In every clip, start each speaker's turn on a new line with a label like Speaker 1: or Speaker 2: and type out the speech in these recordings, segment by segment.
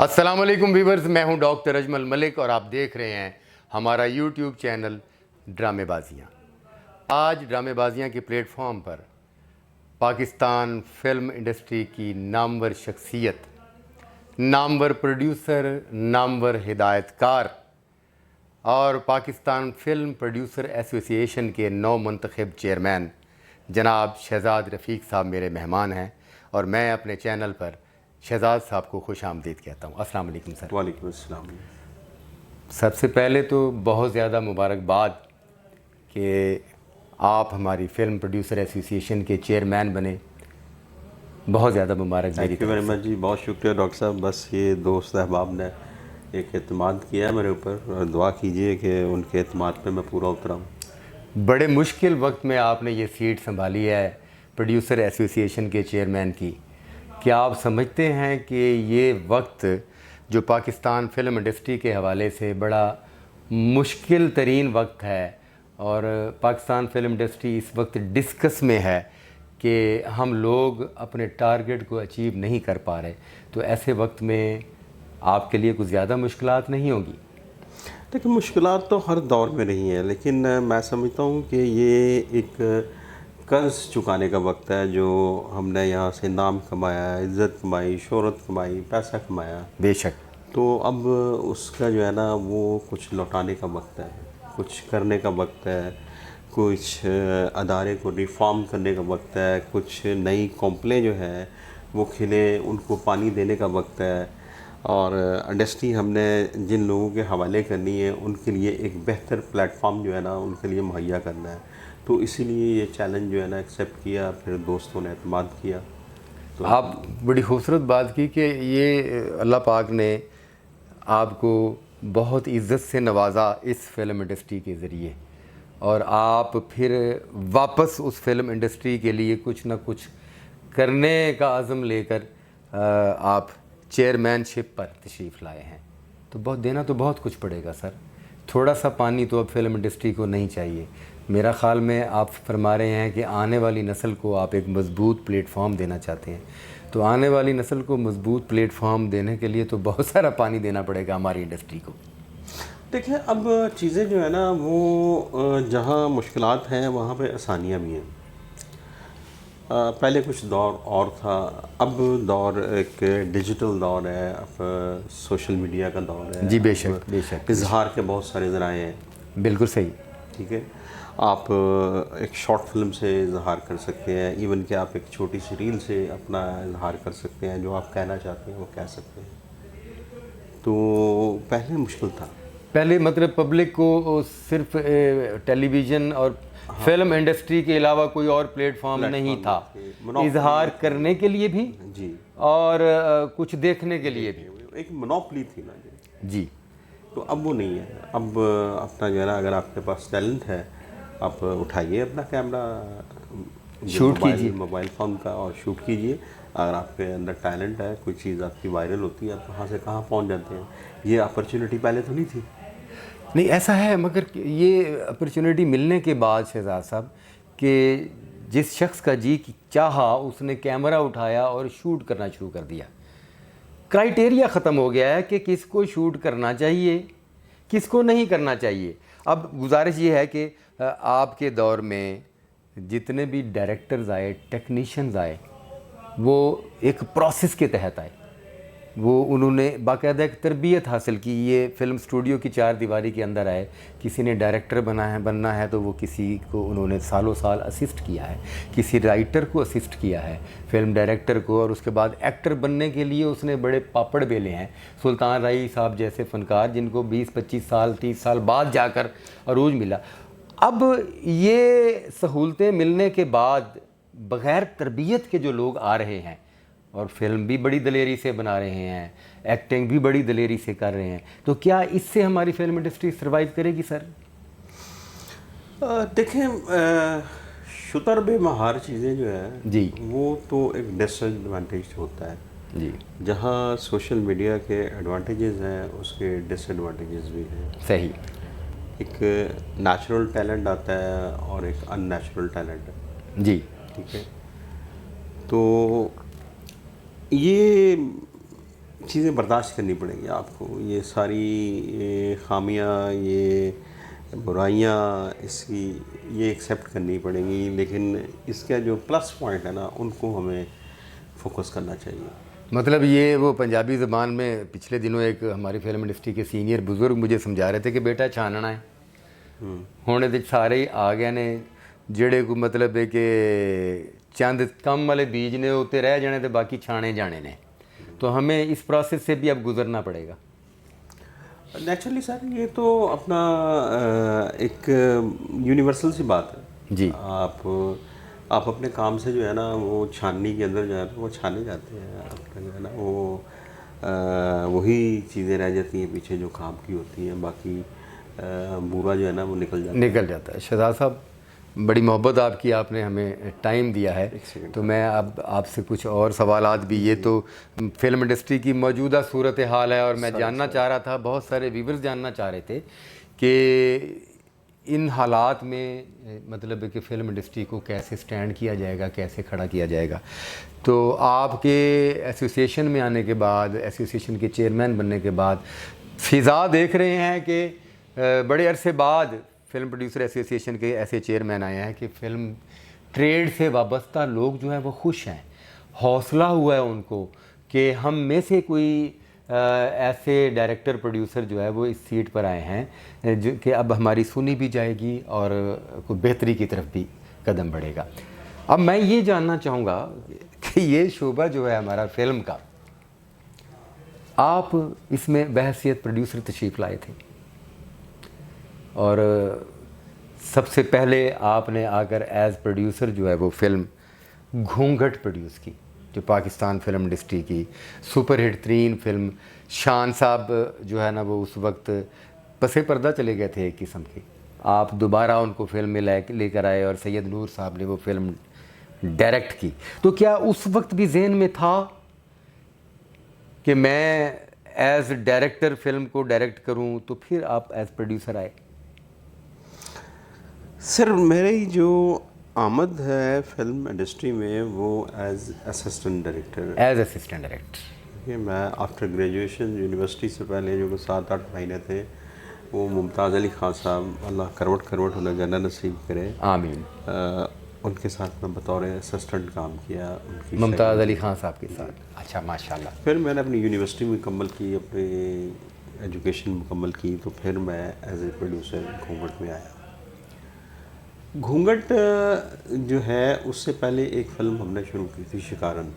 Speaker 1: अस्सलाम वालेकुम व्यूवर्स, मैं हूं डॉक्टर अजमल मलिक और आप देख रहे हैं हमारा यूट्यूब चैनल ड्रामेबाजियाँ। आज ड्रामेबाजियाँ के प्लेटफॉर्म पर पाकिस्तान फिल्म इंडस्ट्री की नामवर शख्सियत, नामवर प्रोड्यूसर, नामवर हिदायतकार और पाकिस्तान फिल्म प्रोड्यूसर एसोसिएशन के नौ मुंतखब चेयरमैन जनाब शहजाद रफ़ीक साहब मेरे मेहमान हैं और मैं अपने चैनल पर शहजाद साहब को खुश आमदीद कहता हूँ। अस्सलाम वालेकुम सर।
Speaker 2: वालेकुम अस्सलाम।
Speaker 1: सबसे पहले तो बहुत ज़्यादा मुबारकबाद कि आप हमारी फ़िल्म प्रोड्यूसर एसोसिएशन के चेयरमैन बने। बहुत ज़्यादा मुबारक मेरी
Speaker 2: थैंक यू वेरी मच जी, बहुत शुक्रिया डॉक्टर साहब। बस ये दोस्त अहबाब ने एक एतमाद किया मेरे ऊपर और दुआ कीजिए कि उनके एतमाद पे मैं पूरा उतरा हूँ।
Speaker 1: बड़े मुश्किल वक्त में आपने ये सीट संभाली है प्रोड्यूसर एसोसिएशन के चेयरमैन की। क्या आप समझते हैं कि ये वक्त जो पाकिस्तान फिल्म इंडस्ट्री के हवाले से बड़ा मुश्किल तरीन वक्त है और पाकिस्तान फिल्म इंडस्ट्री इस वक्त डिस्कस में है कि हम लोग अपने टारगेट को अचीव नहीं कर पा रहे, तो ऐसे वक्त में आपके लिए कुछ ज़्यादा मुश्किलात नहीं होगी?
Speaker 2: देखिए, मुश्किलात तो हर दौर में रही हैं, लेकिन मैं समझता हूँ कि ये एक कर्ज़ चुकाने का वक्त है। जो हमने यहाँ से नाम कमाया, इज़्ज़त कमाई, शोहरत कमाई, पैसा कमाया,
Speaker 1: बेशक।
Speaker 2: तो अब उसका जो है ना वो कुछ लौटाने का वक्त है, कुछ करने का वक्त है, कुछ अदारे को रिफॉर्म करने का वक्त है, कुछ नई कॉम्पलें जो है वो खिले उनको पानी देने का वक्त है और इंडस्ट्री हमने जिन लोगों के हवाले करनी है उनके लिए एक बेहतर प्लेटफॉर्म जो है ना उनके लिए मुहैया करना है। तो इसीलिए ये चैलेंज जो है ना एक्सेप्ट किया, फिर दोस्तों ने एतमाद किया। तो
Speaker 1: आप बड़ी खूबसूरत बात की कि ये अल्लाह पाक ने आपको बहुत इज़्ज़त से नवाजा इस फिल्म इंडस्ट्री के ज़रिए और आप फिर वापस उस फिल्म इंडस्ट्री के लिए कुछ ना कुछ करने का अज़म लेकर आप चेयरमैनशिप पर तशरीफ़ लाए हैं। तो बहुत देना तो बहुत कुछ पड़ेगा सर। थोड़ा सा पानी तो अब फिल्म इंडस्ट्री को नहीं चाहिए। मेरा ख़्याल में आप फरमा रहे हैं कि आने वाली नस्ल को आप एक मज़बूत प्लेटफॉर्म देना चाहते हैं, तो आने वाली नस्ल को मज़बूत प्लेटफॉर्म देने के लिए तो बहुत सारा पानी देना पड़ेगा हमारी इंडस्ट्री को।
Speaker 2: देखिए, अब चीज़ें जो है ना वो जहाँ मुश्किलात हैं वहाँ पे आसानियाँ भी हैं। पहले कुछ दौर और था, अब दौर एक डिजिटल दौर है, अब सोशल मीडिया का दौर है।
Speaker 1: जी बेशक बेशक।
Speaker 2: इजहार के बहुत सारे ज़राए हैं।
Speaker 1: बिल्कुल सही।
Speaker 2: ठीक है, आप एक शॉर्ट फिल्म से इजहार कर सकते हैं, इवन कि आप एक छोटी सी रील से अपना इजहार कर सकते हैं, जो आप कहना चाहते हैं वो कह सकते हैं। तो पहले मुश्किल था।
Speaker 1: पहले मतलब पब्लिक को सिर्फ टेलीविज़न और फिल्म इंडस्ट्री के अलावा कोई और प्लेटफॉर्म नहीं था, इजहार करने के लिए भी
Speaker 2: जी
Speaker 1: और कुछ देखने के लिए भी।
Speaker 2: एक मोनोपोली थी ना
Speaker 1: जी।
Speaker 2: तो अब वो नहीं है। अब अपना जो है ना, अगर आपके पास टैलेंट है आप उठाइए अपना कैमरा,
Speaker 1: शूट कीजिए
Speaker 2: मोबाइल फ़ोन का और शूट कीजिए। अगर आपके अंदर टैलेंट है, कोई चीज़ आपकी वायरल होती है, आप कहाँ से कहाँ पहुँच जाते हैं। ये अपॉर्चुनिटी पहले तो नहीं थी।
Speaker 1: नहीं, ऐसा है, मगर ये अपॉर्चुनिटी मिलने के बाद शहजाद साहब कि जिस शख्स का जी चाहा उसने कैमरा उठाया और शूट करना शुरू कर दिया। क्राइटेरिया ख़त्म हो गया है कि किसको शूट करना चाहिए, किसको नहीं करना चाहिए। अब गुजारिश ये है कि आपके दौर में जितने भी डायरेक्टर्स आए, टेक्नीशियंस आए, वो एक प्रोसेस के तहत आए। वो उन्होंने बाकायदा एक तरबियत हासिल की। ये फ़िल्म स्टूडियो की चार दीवारी के अंदर आए। किसी ने डायरेक्टर बनना है तो वो किसी को उन्होंने सालों साल असिस्ट किया है, किसी राइटर को असिस्ट किया है, फिल्म डायरेक्टर को, और उसके बाद एक्टर बनने के लिए उसने बड़े पापड़ बेले हैं। सुल्तान राई साहब जैसे फ़नकार जिनको 20-25 साल 30 साल बाद जाकर अरूज मिला। अब ये सहूलतें मिलने के बाद बग़ैर तरबियत के जो लोग आ रहे हैं और फिल्म भी बड़ी दलेरी से बना रहे हैं, एक्टिंग भी बड़ी दलेरी से कर रहे हैं, तो क्या इससे हमारी फिल्म इंडस्ट्री सर्वाइव करेगी सर?
Speaker 2: देखें, शुतर बेमहार चीज़ें जो है
Speaker 1: जी
Speaker 2: वो तो एक डिसएडवांटेज होता है
Speaker 1: जी।
Speaker 2: जहाँ सोशल मीडिया के एडवांटेजेस हैं उसके डिसएडवांटेजेस भी हैं।
Speaker 1: सही।
Speaker 2: एक नेचुरल टैलेंट आता है और एक अननेचुरल टैलेंट।
Speaker 1: जी।
Speaker 2: ठीक है, तो ये चीज़ें बर्दाश्त करनी पड़ेंगी आपको, ये सारी ये खामियां, ये बुराइयां, इसकी ये एक्सेप्ट करनी पड़ेंगी, लेकिन इसका जो प्लस पॉइंट है ना उनको हमें फोकस करना चाहिए।
Speaker 1: मतलब ये वो पंजाबी ज़बान में पिछले दिनों एक हमारी फिल्म इंडस्ट्री के सीनियर बुज़ुर्ग मुझे समझा रहे थे कि बेटा छानना है हुण ते सारे ही आ गए ने जेड़े को मतलब है कि चंद कम वाले बीज ने उत्ते रह जाने तो बाकी छाने जाने ने, तो हमें इस प्रोसेस से भी अब गुजरना पड़ेगा।
Speaker 2: नेचुरली सर, ये तो अपना एक यूनिवर्सल सी बात है
Speaker 1: जी।
Speaker 2: आप अपने काम से जो है ना वो छाननी के अंदर जो है ना वो छाने जाते हैं, अपना जो है ना वो वही चीज़ें रह जाती हैं पीछे जो काम की होती हैं, बाकी बुरा जो है ना वो निकल जाता है।
Speaker 1: शहजाद साहब, बड़ी मोहब्बत आपकी, आपने हमें टाइम दिया है, तो मैं अब आपसे कुछ और सवालात भी, ये तो फिल्म इंडस्ट्री की मौजूदा सूरत हाल है और मैं जानना चाह रहा था, बहुत सारे व्यूवर्स जानना चाह रहे थे कि इन हालात में मतलब है कि फ़िल्म इंडस्ट्री को कैसे स्टैंड किया जाएगा, कैसे खड़ा किया जाएगा। तो आपके एसोसिएशन में आने के बाद, एसोसिएशन के चेयरमैन बनने के बाद फ़िज़ा देख रहे हैं कि बड़े अरसे बाद फिल्म प्रोड्यूसर एसोसिएशन के ऐसे चेयरमैन आए हैं कि फ़िल्म ट्रेड से वाबस्ता लोग जो हैं वो खुश हैं, हौसला हुआ है उनको कि हम में से कोई ऐसे डायरेक्टर प्रोड्यूसर जो है वो इस सीट पर आए हैं जो कि अब हमारी सुनी भी जाएगी और कोई बेहतरी की तरफ भी कदम बढ़ेगा। अब मैं ये जानना चाहूँगा कि ये शोबा जो है हमारा फिल्म का, आप इसमें बहैसियत प्रोड्यूसर तशरीफ़ लाए थे और सबसे पहले आपने आकर एज़ प्रोड्यूसर जो है वो फिल्म घूंघट प्रोड्यूस की, जो पाकिस्तान फिल्म इंडस्ट्री की सुपर हिट तरीन फिल्म। शान साहब जो है ना वो उस वक्त पसे पर्दा चले गए थे एक किस्म के, आप दोबारा उनको फिल्म में लेकर आए और सैयद नूर साहब ने वो फिल्म डायरेक्ट की। तो क्या उस वक्त भी जहन में था कि मैं एज़ डायरेक्टर फिल्म को डायरेक्ट करूं, तो फिर आप एज़ प्रोड्यूसर आए?
Speaker 2: सर, मेरी जो आमद है फिल्म इंडस्ट्री में वो as assistant director,
Speaker 1: as assistant director.
Speaker 2: कि मैं आफ्टर ग्रेजुएशन यूनिवर्सिटी से पहले जो 7-8 महीने थे वो मुमताज़ अली ख़ान साहब, अल्लाह करवट उन्हें जन्नत नसीब करे,
Speaker 1: आमीन,
Speaker 2: उनके साथ मैं बतौर असिस्टेंट काम किया उनकी,
Speaker 1: मुमताज़ अली ख़ान साहब के साथ। अच्छा, माशाल्लाह।
Speaker 2: फिर मैंने अपनी यूनिवर्सिटी मुकम्मल की, अपनी एजुकेशन मुकम्मल की, तो फिर मैं एज ए प्रोड्यूसर घूंघट में आया। घूंघट जो है उससे पहले एक फ़िल्म हमने शुरू की थी, शिकारन।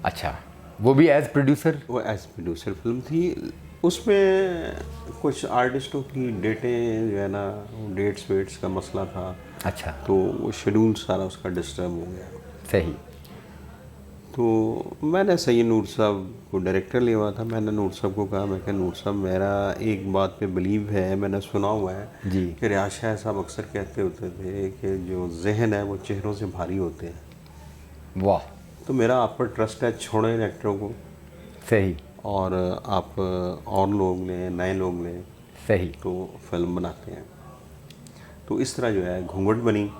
Speaker 1: अच्छा, वो भी एज प्रोड्यूसर?
Speaker 2: वो एज प्रोड्यूसर फिल्म थी। उसमें कुछ आर्टिस्टों की डेटें जो है ना, डेट्स वेट्स का मसला था।
Speaker 1: अच्छा,
Speaker 2: तो वो शेड्यूल सारा उसका डिस्टर्ब हो गया।
Speaker 1: सही।
Speaker 2: तो मैंने सैयद नूर साहब को डायरेक्टर लिया हुआ था। मैंने नूर साहब को कहा, मैं कहा नूर साहब, मेरा एक बात पे बिलीव है, मैंने सुना हुआ है
Speaker 1: जी
Speaker 2: कि रियाज शाह साहब अक्सर कहते होते थे कि जो जहन है वो चेहरों से भारी होते हैं।
Speaker 1: वाह,
Speaker 2: तो मेरा आप पर ट्रस्ट है, छोड़ें इन एक्टरों को
Speaker 1: सही,
Speaker 2: और आप और लोग लें, नए लोग लें,
Speaker 1: सही।
Speaker 2: तो फिल्म बनाते हैं। तो इस तरह जो है घूंघट बनी।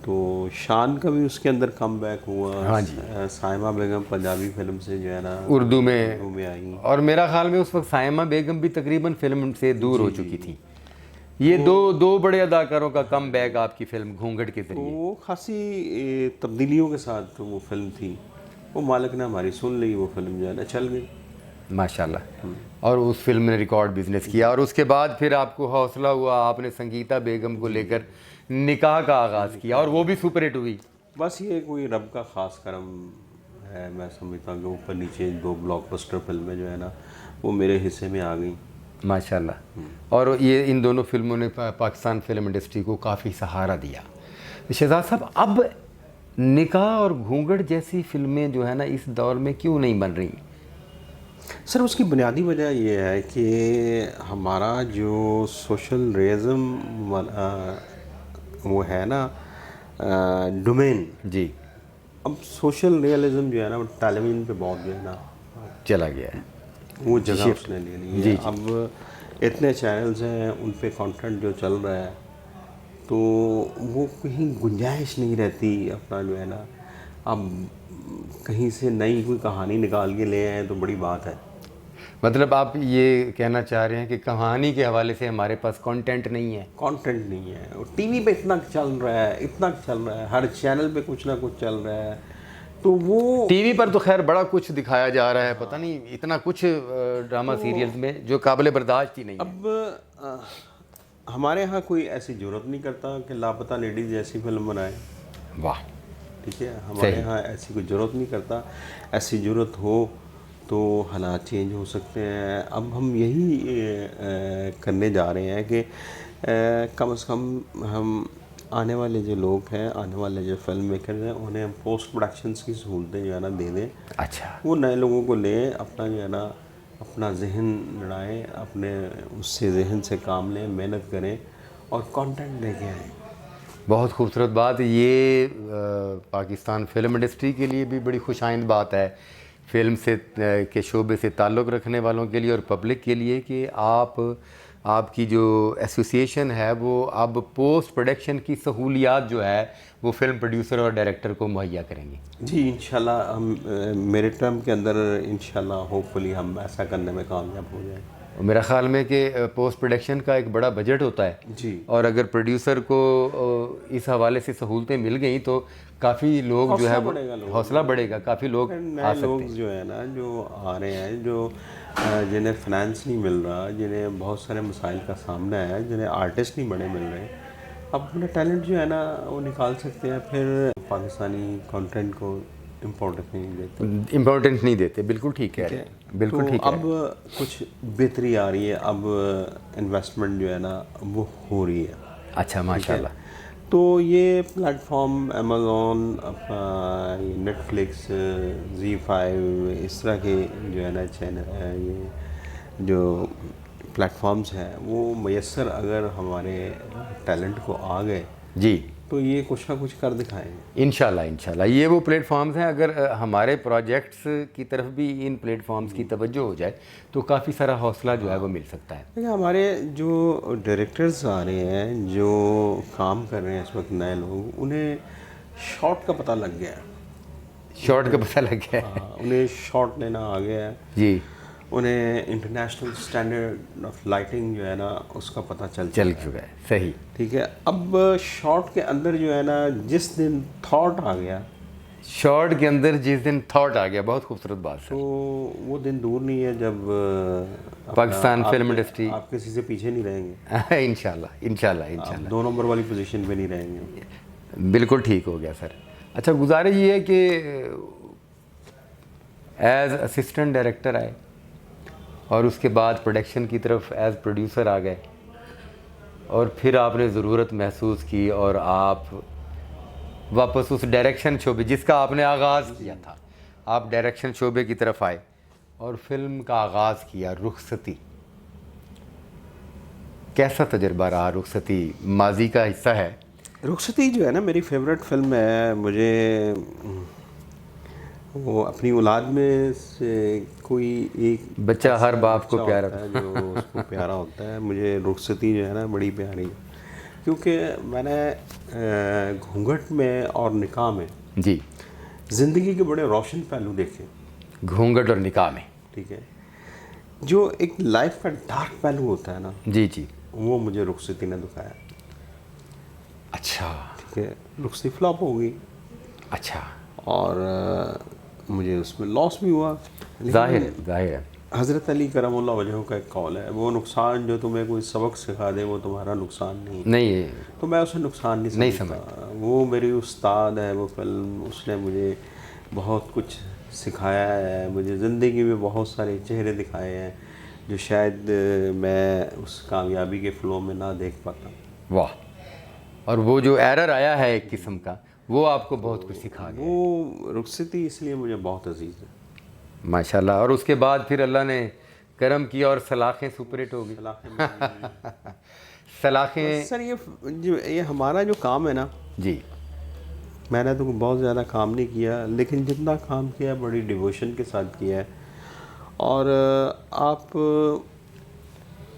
Speaker 2: तो शान का भी उसके अंदर कम बैक हुआ।
Speaker 1: हाँ जी।
Speaker 2: साइमा बेगम पंजाबी फिल्म से जो है ना
Speaker 1: उर्दू में
Speaker 2: आई,
Speaker 1: और मेरा ख्याल में उस वक्त साइमा बेगम भी तकरीबन फिल्म से दूर हो चुकी थी। ये दो बड़े अदाकारों का कम बैक आपकी फिल्म घूंघट के
Speaker 2: तो
Speaker 1: जरिए।
Speaker 2: वो खासी तब्दीलियों के साथ वो फिल्म थी। वो मालिक ने हमारी सुन ली, वो फिल्म जो है ना चल गई
Speaker 1: माशाल्लाह। और उस फिल्म ने रिकॉर्ड बिजनेस किया और उसके बाद फिर आपको हौसला हुआ, आपने संगीता बेगम को लेकर निकाह का आगाज़ किया और वो भी सुपर हिट हुई।
Speaker 2: बस ये कोई रब का ख़ास करम है। मैं समझता हूँ कि ऊपर नीचे 2 ब्लॉकबस्टर फिल्में जो है ना वो मेरे हिस्से में आ गई
Speaker 1: माशाल्लाह। और ये इन दोनों फिल्मों ने पाकिस्तान फिल्म इंडस्ट्री को काफ़ी सहारा दिया। शहजाद साहब, अब निकाह और घूंघट जैसी फिल्में जो है ना इस दौर में क्यों नहीं बन रही?
Speaker 2: सर, उसकी बुनियादी वजह ये है कि हमारा जो सोशल रियज़म वो है ना डोमेन,
Speaker 1: जी,
Speaker 2: अब सोशल रियलिज्म जो है ना वो टेलीविज़न पे बहुत जो है ना
Speaker 1: चला गया है,
Speaker 2: वो जगह उसने ले ली
Speaker 1: जी,
Speaker 2: है।
Speaker 1: जी।
Speaker 2: अब इतने चैनल्स हैं, उन पे कंटेंट जो चल रहा है, तो वो कहीं गुंजाइश नहीं रहती अपना जो है ना। अब कहीं से नई कोई कहानी निकाल के ले आए तो बड़ी बात है।
Speaker 1: मतलब आप ये कहना चाह रहे हैं कि कहानी के हवाले से हमारे पास कंटेंट नहीं है?
Speaker 2: कंटेंट नहीं है, और टीवी पे इतना चल रहा है, इतना चल रहा है, हर चैनल पे कुछ ना कुछ चल रहा है, तो वो
Speaker 1: टीवी पर तो खैर बड़ा कुछ दिखाया जा रहा है, पता नहीं इतना कुछ ड्रामा सीरियल्स में जो काबिल बर्दाश्त ही नहीं है।
Speaker 2: अब हमारे यहाँ कोई ऐसी जरूरत नहीं करता कि लापता लेडीज जैसी फिल्म बनाए।
Speaker 1: वाह।
Speaker 2: ठीक है, हमारे
Speaker 1: सही।
Speaker 2: यहाँ ऐसी कोई ज़रूरत नहीं करता। ऐसी ज़रूरत हो तो हालात चेंज हो सकते हैं। अब हम यही करने जा रहे हैं कि कम से कम हम आने वाले जो लोग हैं, आने वाले जो फिल्म मेकर हैं, उन्हें हम पोस्ट प्रोडक्शंस की सहूलतें जो है ना दे दें।
Speaker 1: अच्छा।
Speaker 2: वो नए लोगों को लें, अपना जो है ना अपना जहन लड़ाएँ, अपने उससे जहन से काम लें, मेहनत करें और कंटेंट लेके आएँ।
Speaker 1: बहुत खूबसूरत बात ये पाकिस्तान फिल्म इंडस्ट्री के लिए भी बड़ी खुशाइंद बात है, फिल्म से के शोबे से ताल्लुक़ रखने वालों के लिए और पब्लिक के लिए, कि आपकी जो एसोसिएशन है वो अब पोस्ट प्रोडक्शन की सहूलियात जो है वो फिल्म प्रोड्यूसर और डायरेक्टर को मुहैया करेंगे।
Speaker 2: जी इंशाल्लाह, हम मेरे टर्म के अंदर इंशाल्लाह होपफुली हम ऐसा करने में कामयाब हो जाएं।
Speaker 1: और मेरा ख़्याल में कि पोस्ट प्रोडक्शन का एक बड़ा बजट होता है
Speaker 2: जी,
Speaker 1: और अगर प्रोड्यूसर को इस हवाले से सहूलतें मिल गई तो काफ़ी लोग जो है वो हौसला बढ़ेगा, काफ़ी लोग आ
Speaker 2: नए
Speaker 1: सकते
Speaker 2: लोग
Speaker 1: हैं।
Speaker 2: जो है ना जो आ रहे हैं, जो जिन्हें फाइनेंस नहीं मिल रहा, जिन्हें बहुत सारे मसाइल का सामना है, जिन्हें आर्टिस्ट नहीं बड़े मिल रहे, अब अपना टैलेंट जो है ना वो निकाल सकते हैं। फिर पाकिस्तानी कंटेंट को इम्पोर्टेंस नहीं देते।
Speaker 1: इम्पोर्टेंस नहीं देते, बिल्कुल ठीक है, बिल्कुल
Speaker 2: तो
Speaker 1: ठीक है।
Speaker 2: अब कुछ बेहतरी आ रही है, अब इन्वेस्टमेंट जो है ना वो हो रही है।
Speaker 1: अच्छा, माशाल्लाह।
Speaker 2: तो ये प्लेटफॉर्म अमेज़ॉन, नेटफ्लिक्स, ZEE5, इस तरह के जो है ना चैनल, ये जो प्लेटफॉर्म्स हैं वो मैसर अगर हमारे टैलेंट को आ गए
Speaker 1: जी,
Speaker 2: तो ये कुछ ना कुछ कर दिखाएंगे।
Speaker 1: इंशाल्लाह इंशाल्लाह। ये वो प्लेटफॉर्म्स हैं, अगर हमारे प्रोजेक्ट्स की तरफ भी इन प्लेटफॉर्म्स की तवज्जो हो जाए तो काफ़ी सारा हौसला जो है वो मिल सकता है।
Speaker 2: देखिए, हमारे जो डायरेक्टर्स आ रहे हैं, जो काम कर रहे हैं इस वक्त नए लोग, उन्हें शॉट का पता लग गया है।
Speaker 1: शॉर्ट का पता लग गया है।
Speaker 2: उन्हें शॉट लेना आ गया है।
Speaker 1: जी,
Speaker 2: उन्हें इंटरनेशनल स्टैंडर्ड ऑफ लाइटिंग जो है ना उसका पता चल
Speaker 1: चुका है। सही।
Speaker 2: ठीक है, अब शॉट के अंदर जो है ना जिस दिन थॉट आ गया,
Speaker 1: शॉर्ट के अंदर जिस दिन थॉट आ गया, बहुत खूबसूरत बात
Speaker 2: तो
Speaker 1: है।
Speaker 2: वो दिन दूर नहीं है जब
Speaker 1: पाकिस्तान फिल्म इंडस्ट्री
Speaker 2: आप किसी से पीछे नहीं रहेंगे।
Speaker 1: इंशाल्लाह इंशाल्लाह
Speaker 2: आप
Speaker 1: इंशाल्लाह।
Speaker 2: 2 नंबर वाली पोजीशन पे नहीं रहेंगे।
Speaker 1: बिल्कुल ठीक हो गया सर। अच्छा, गुजारिश ये है कि एज असिस्टेंट डायरेक्टर आए और उसके बाद प्रोडक्शन की तरफ एज प्रोड्यूसर आ गए और फिर आपने ज़रूरत महसूस की और आप वापस उस डायरेक्शन शोबे जिसका आपने आगाज़ किया था, आप डायरेक्शन शोबे की तरफ आए और फिल्म का आगाज़ किया रुखसती। कैसा तजुर्बा रहा? रुखसती माजी का हिस्सा है।
Speaker 2: रुखसती जो है ना मेरी फेवरेट फिल्म है। मुझे वो अपनी औलाद में से कोई एक
Speaker 1: बच्चा हर बाप को प्यारा
Speaker 2: होता है जो उसको प्यारा होता है। मुझे रुखसती जो है ना बड़ी प्यारी है, क्योंकि मैंने घूंघट में और निकाह में
Speaker 1: जी,
Speaker 2: ज़िंदगी के बड़े रोशन पहलू देखे।
Speaker 1: घूंघट और निकाह में,
Speaker 2: ठीक है, जो एक लाइफ का डार्क पहलू होता है ना,
Speaker 1: जी जी,
Speaker 2: वो मुझे रुखसती ने दिखाया।
Speaker 1: अच्छा
Speaker 2: ठीक है, रुखसती फ्लॉप हो गई
Speaker 1: अच्छा,
Speaker 2: और मुझे उसमें लॉस भी हुआ।
Speaker 1: जाहिर है।
Speaker 2: हज़रत अली करमुल्लाह वजहू का एक कौल है, वो नुकसान जो तुम्हें कोई सबक सिखा दे वो तुम्हारा नुकसान नहीं है। तो मैं उसे नुकसान नहीं समझता। वो मेरी उस्ताद है वो फिल्म, उसने मुझे बहुत कुछ सिखाया है। मुझे ज़िंदगी में बहुत सारे चेहरे दिखाए हैं जो शायद मैं उस कामयाबी के फ़्लो में ना देख पाता।
Speaker 1: वाह। और वो जो एरर आया है एक किस्म का, वो आपको बहुत कुछ सिखा गया।
Speaker 2: वो रुखसती इसलिए मुझे बहुत अजीज़ है
Speaker 1: माशाल्लाह। और उसके बाद फिर अल्लाह ने करम किया और सलाखें सुपरहिट हो गई। सलाखें
Speaker 2: सर, ये हमारा जो काम है ना
Speaker 1: जी,
Speaker 2: मैंने तो बहुत ज़्यादा काम नहीं किया, लेकिन जितना काम किया बड़ी डिवोशन के साथ किया है। और आप